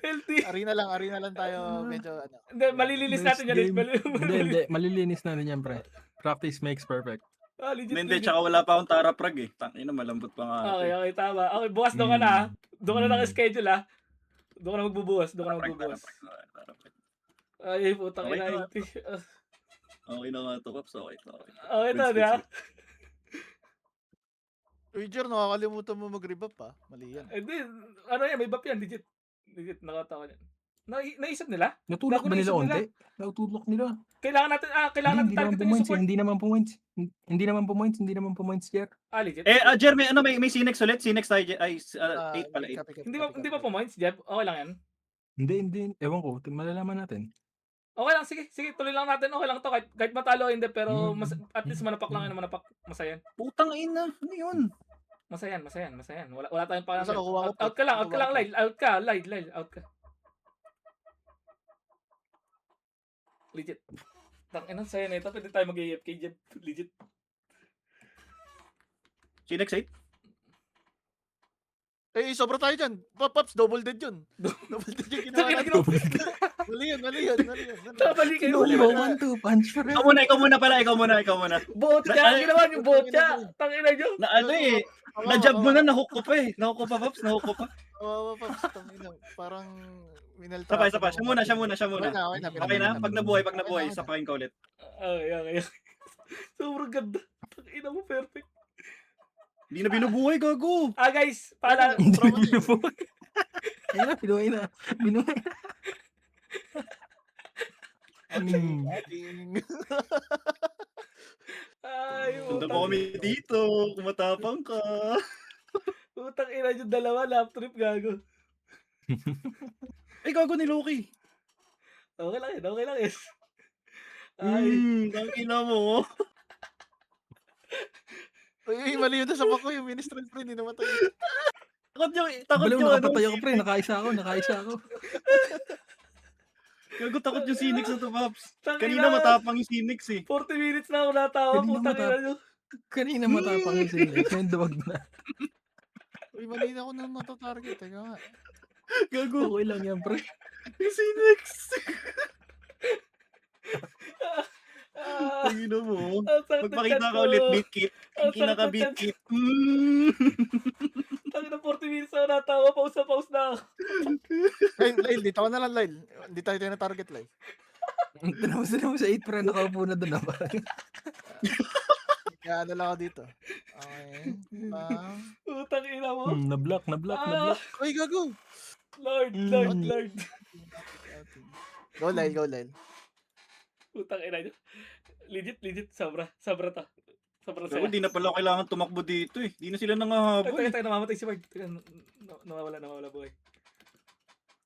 Speaker 2: LT.
Speaker 3: Arena lang tayo medyo ano.
Speaker 2: Hindi, malilinis
Speaker 5: Next
Speaker 2: natin yan.
Speaker 5: game. Hindi. Malilinis na rin yan pre. Practice makes perfect.
Speaker 2: Legit.
Speaker 1: Hindi,
Speaker 2: legit.
Speaker 1: tsaka wala pa akong Tara Prag eh. Tangina, malambot pa nga. ito
Speaker 2: Okay,
Speaker 1: eh.
Speaker 2: okay, tama. Okay, bukas doon ka na. Doon ka na naka-schedule ha. Doon ka na magbubukas. Doon ka na
Speaker 1: Tara Prag,
Speaker 2: magbubukas.
Speaker 1: Tara Prag.
Speaker 2: Ay, putang
Speaker 1: Okay
Speaker 2: ina.
Speaker 1: na.
Speaker 2: LT.
Speaker 1: Okay na nga to, Pops. Okay to. Okay.
Speaker 2: Okay, to,
Speaker 1: Wins,
Speaker 2: di ha?
Speaker 1: wins,
Speaker 3: Uy, Jer, nakakalimutan mo mag-rebuff pa. Mali yan.
Speaker 2: Hindi, ano yan, may buff yan, legit. Legit, nakatawa yan. Naisip nila?
Speaker 5: Natulok ba nila
Speaker 2: naisip nila.
Speaker 5: onti? Natulok nila.
Speaker 2: Kailangan natin
Speaker 5: Hindi naman
Speaker 2: targetin yung
Speaker 5: pumoints.
Speaker 2: support.
Speaker 5: Hindi naman pumoints, Jer.
Speaker 2: Legit.
Speaker 1: Jer, may Sinex ulit. Sinex tayo. Ay, 8 pala. 8.
Speaker 2: Hindi ba points, Jeff? Okay lang yan.
Speaker 5: Hindi. Ewan ko. Malalaman natin.
Speaker 2: Okay lang, sige, tuloy lang natin. Okay lang to, kahit matalo o hindi, pero at least manapak lang yan, manapak. Masaya yan.
Speaker 1: Putang ina. Ano yun?
Speaker 2: Masaya yan. Wala tayong pa.
Speaker 3: Basta kukuha ko,
Speaker 2: Out ka lang,
Speaker 3: kukuha ko.
Speaker 2: Lyle, out ka. Legit. Tangina, saya na ito. Pwede tayo mag-AFK, Jeff. Legit.
Speaker 1: Sinex 8?
Speaker 3: Eh, sobra tayo dyan. Pops, double dead yun. Double dead yung ginawa
Speaker 2: Tangina,
Speaker 3: natin. Mali yun.
Speaker 2: Mali kayo.
Speaker 5: Sinuli mo 1-2 punch pa rin.
Speaker 1: Ikaw muna pala. Ikaw muna.
Speaker 2: Botcha!
Speaker 1: Na-
Speaker 2: Ginawa niyo botcha! Tangina niyo!
Speaker 1: Na ano eh. Na-jab mo na, nahook ko pa eh. Nahook ko pa, Pops. Nahook ko pa.
Speaker 3: Oo, Pops, tangina. Parang minaltra.
Speaker 1: Isa pa. Siya muna. Okay na? Pag nabuhay,
Speaker 3: Okay.
Speaker 1: sapakin ka ulit.
Speaker 2: Okay. Sobrang ganda. Tangina mo, perfect.
Speaker 1: Hindi na binubuhay, gago.
Speaker 2: Guys, pala.
Speaker 5: Hindi binubuhay. Ayun na, binuhay na.
Speaker 2: Ay,
Speaker 1: Tunda mo kami dito. Kumatapang ka.
Speaker 2: Utang ina yung dalawa, lap trip gago.
Speaker 1: Ay, gago ni Loki.
Speaker 2: Okay lang yun. Ay,
Speaker 1: Tangina mo.
Speaker 3: Uy, mali yun sa bako yung ministry friend. Hindi namatay.
Speaker 1: Takot
Speaker 5: Balaw,
Speaker 1: yung
Speaker 5: nakapatay ako pre. Nakaisa ako.
Speaker 1: Gago, takot yung Sinix na to, Pops.
Speaker 2: tangina.
Speaker 1: Kanina matapang yung Sinix eh.
Speaker 2: 40 minutes na ako natawa.
Speaker 5: Kanina
Speaker 2: Putang ina nyo.
Speaker 5: Kanina matapang yung Sinix. Ngayon duwag na.
Speaker 3: Uy, mali na ako nang matatarget. Teka nga.
Speaker 1: Gago,
Speaker 5: Okay lang yan pre.
Speaker 1: yung Sinix.
Speaker 2: Ah,
Speaker 1: Tangina mo.
Speaker 2: ang sakit ng
Speaker 1: Magpakita
Speaker 2: chat
Speaker 1: ka ulit,
Speaker 2: ko.
Speaker 1: beatkit.
Speaker 2: Ang
Speaker 1: Kinaka
Speaker 2: sakit ng chat.
Speaker 1: beatkit.
Speaker 2: Tangina 40 minutes na ako natawa. Pause na ako.
Speaker 3: Lyle, dito ka na lang, Lyle. Hindi tayo na target, Lyle.
Speaker 5: Tinapos sa 8 pre. Nakaupo na doon.
Speaker 3: Kaya ano lang ako dito. Okay.
Speaker 2: Utang ina mo.
Speaker 5: Na-block.
Speaker 3: Uy, gago!
Speaker 2: Lord.
Speaker 3: Go, Lyle.
Speaker 2: Utang ina nyo. Legit. Sobra to. Sobrang
Speaker 1: Gago,
Speaker 2: saya.
Speaker 1: di na pala kailangan tumakbo dito eh. Di na sila nangahabol.
Speaker 2: Teka, namamatay si Mark. Teka, nawawala buhay.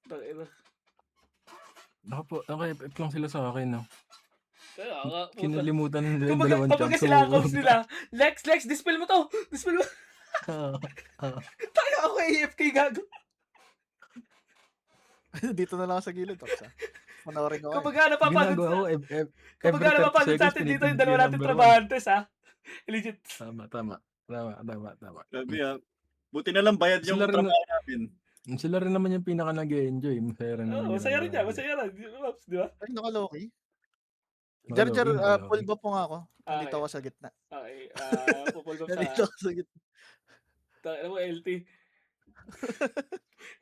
Speaker 2: Tangina.
Speaker 5: Okay, F lang sila sa akin. No?
Speaker 2: Kaya nga, puta.
Speaker 5: Kinalimutan nila yung dalawang
Speaker 2: Kumbaga
Speaker 5: chance.
Speaker 2: sila ang cops nila. Lex, dispel mo to. Tayo ako AFK gago.
Speaker 3: Dito na lang ako sa gilid, Pops. Panoorin ko.
Speaker 2: Kumbaga napapagod
Speaker 5: Ginagawa ko,
Speaker 2: Kumbaga
Speaker 5: every 30
Speaker 2: napapagod sa
Speaker 5: seconds,
Speaker 2: atin dito yung
Speaker 5: pinipili
Speaker 2: dalawa natin
Speaker 5: number one.
Speaker 2: trabahantes ha. Legit.
Speaker 5: Tama.
Speaker 1: Sabi ah. Buti na lang bayad yung
Speaker 5: Sila rin-
Speaker 1: trabaho namin.
Speaker 5: Sila rin naman yung pinaka nag-enjoy. Masaya rin naman.
Speaker 2: Masaya rin
Speaker 5: ginagawa
Speaker 2: yan. Di ba?
Speaker 3: Ay, nakaloki.
Speaker 5: nila.
Speaker 3: Jar,
Speaker 5: Nakaloki.
Speaker 3: full buff mo nga ako.
Speaker 2: Ah,
Speaker 3: Nandito ako sa gitna.
Speaker 2: Okay, pupulbog
Speaker 3: Nandito
Speaker 2: sa
Speaker 3: ako sa gitna.
Speaker 2: Tangina mo, LT.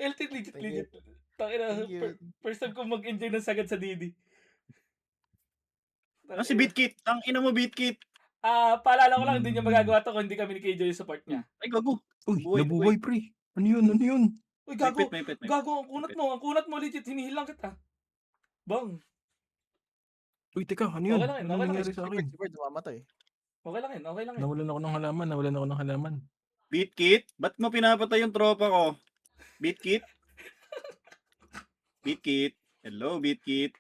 Speaker 2: LT legit.
Speaker 3: Thank you.
Speaker 2: Tangina,
Speaker 3: Thank you.
Speaker 2: first time ko mag-enjoy ng sagad sa Didi.
Speaker 1: Ah, si Beatkit. Ang ina mo, Beatkit.
Speaker 2: Paalala ko lang, hindi niya magagawa to kung hindi kami ni KJ yung support niya.
Speaker 1: Ay, gago.
Speaker 5: Uy,
Speaker 1: Buhay,
Speaker 5: nabuhay pre. Ano yun?
Speaker 2: Uy,
Speaker 1: May pet.
Speaker 2: gago, ang kunat mo legit, hinihilang kita. Bang,
Speaker 5: Uy, teka, ano yun?
Speaker 2: Okay lang yun,
Speaker 5: Ano
Speaker 2: okay lang
Speaker 5: nangyari sa akin?
Speaker 3: Si Bird, namamatay.
Speaker 2: okay lang yun.
Speaker 5: Nawalan ako ng halaman.
Speaker 1: Beatkit? Ba't mo pinapatay yung tropa ko? Beatkit? Hello, Beatkit.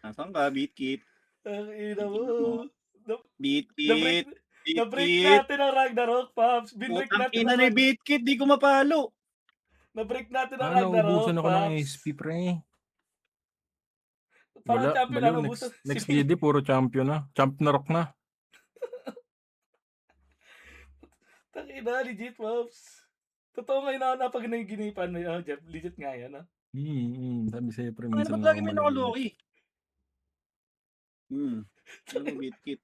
Speaker 1: Nasaan ka, Beatkit?
Speaker 2: Ang ina mo.
Speaker 1: Beat
Speaker 2: Na-break
Speaker 1: it.
Speaker 2: na-break
Speaker 1: Beat it.
Speaker 2: natin ang Ragnarok, Pops. Binreak
Speaker 1: Putang
Speaker 2: natin
Speaker 1: ina
Speaker 2: ang
Speaker 1: ni Beat Kit, di ko mapalo.
Speaker 2: na-break natin ang
Speaker 5: Ano,
Speaker 2: Ragnarok,
Speaker 5: ubusan ako ng
Speaker 2: Pops.
Speaker 5: SP, pre.
Speaker 2: Parang
Speaker 5: Wala,
Speaker 2: champion
Speaker 5: baliw.
Speaker 2: na ubusan.
Speaker 5: Next GD, puro champion na. Champ na rock na.
Speaker 2: Tangina, legit, Pops. Totoo ngayon ako napag-ginipan na Jeff. Legit nga yan, ah.
Speaker 5: Sabi sa'yo, pre,
Speaker 1: Ano
Speaker 5: minsan
Speaker 1: ba't
Speaker 5: lang
Speaker 1: lagi
Speaker 5: ako
Speaker 1: may
Speaker 5: manalo.
Speaker 1: nakaloki? Ano mo, Beat Kit?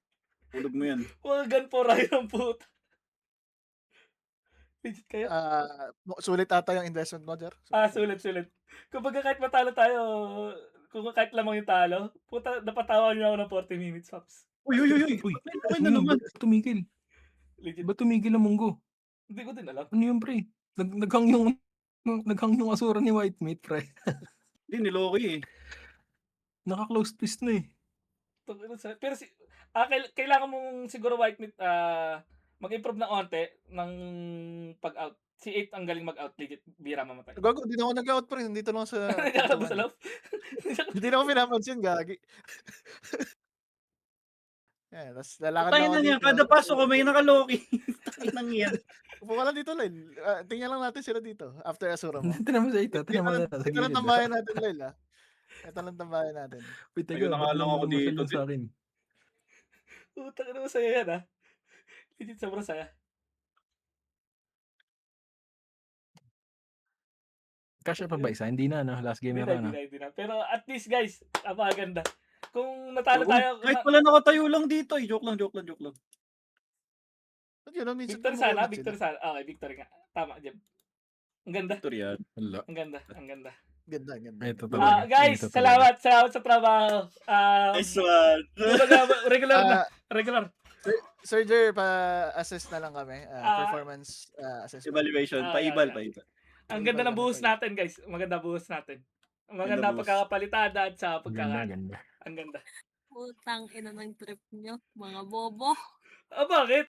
Speaker 1: Tulog mo yan.
Speaker 2: Mga gun for Ryan ang puta. Legit kayo?
Speaker 3: Sulit ata yung investment mo, Jer.
Speaker 2: Sulit. Kumbaga kahit matalo tayo, kung kahit lamang yung talo, puta, napatawa niyo ako ng 40 minutes, Pops.
Speaker 1: Uy.
Speaker 5: Uy,
Speaker 1: Okay na naman.
Speaker 5: ba't tumigil?
Speaker 2: Legit.
Speaker 5: Ba't tumigil ang munggo?
Speaker 2: Hindi ko din alam.
Speaker 5: Ano yun, pre? Naghang yung asura ni White Meat, pre.
Speaker 1: Hindi, niloki eh.
Speaker 5: Naka-close fist na eh.
Speaker 2: Pero kailangan mong siguro White Meat mag-improve ng onte ng pag-out. Si 8 ang galing mag-out, legit, bira mamatay.
Speaker 3: Gago, di na ako nag-out pre. Nandito lang sa...
Speaker 2: Nagkakabo sa loob.
Speaker 3: Hindi na ako pinapansin, gagi. Yan, tapos lalakad
Speaker 1: Tayo
Speaker 3: na ako
Speaker 1: na niya,
Speaker 3: dito.
Speaker 1: kada pasok ko may nakaloki. Takinang yan.
Speaker 3: Upo ka lang dito, Lyle. Tingnan lang natin sila dito. After Asura mo.
Speaker 5: Tignan mo sa ito. Tignan mo na sa
Speaker 3: Ito lang
Speaker 5: gilid.
Speaker 3: tambayan natin, Lyle. Ito lang tambayan natin.
Speaker 5: Wait,
Speaker 1: Ayun na nga lang ako dito,
Speaker 5: sa akin.
Speaker 2: Puta ka naman saya yan, ah. Legit, sobrang saya.
Speaker 5: Kasya pa ba isa? Hindi na, no? Last game na, no?
Speaker 2: Hindi na. Pero at least, guys, napakaganda. Kung natalo
Speaker 1: Oo,
Speaker 2: tayo,
Speaker 1: kahit pala nakatayo lang dito eh. Joke lang.
Speaker 3: But yun, minsan
Speaker 2: victory
Speaker 3: kumukulat
Speaker 2: sana,
Speaker 3: sila.
Speaker 2: victory sana. Okay, victory nga. Tama, Jeb. Ang ganda.
Speaker 1: Ito yan.
Speaker 5: Wala.
Speaker 2: Ang ganda.
Speaker 3: Ganda.
Speaker 5: Ito talaga.
Speaker 2: Guys,
Speaker 5: Ito talaga.
Speaker 2: salamat sa trabaho.
Speaker 1: Nice one.
Speaker 2: Regular.
Speaker 3: Sir Jer, pa-assess na lang kami. Performance assessment.
Speaker 1: Evaluation. Paibal.
Speaker 2: Ang ganda ng buhos natin, guys. Maganda buhos natin. Maganda
Speaker 1: buhos.
Speaker 2: pagkakapalitada at sa
Speaker 5: Ganda.
Speaker 2: Ang ganda.
Speaker 4: Putang ina ng trip nyo, mga bobo.
Speaker 2: Bakit?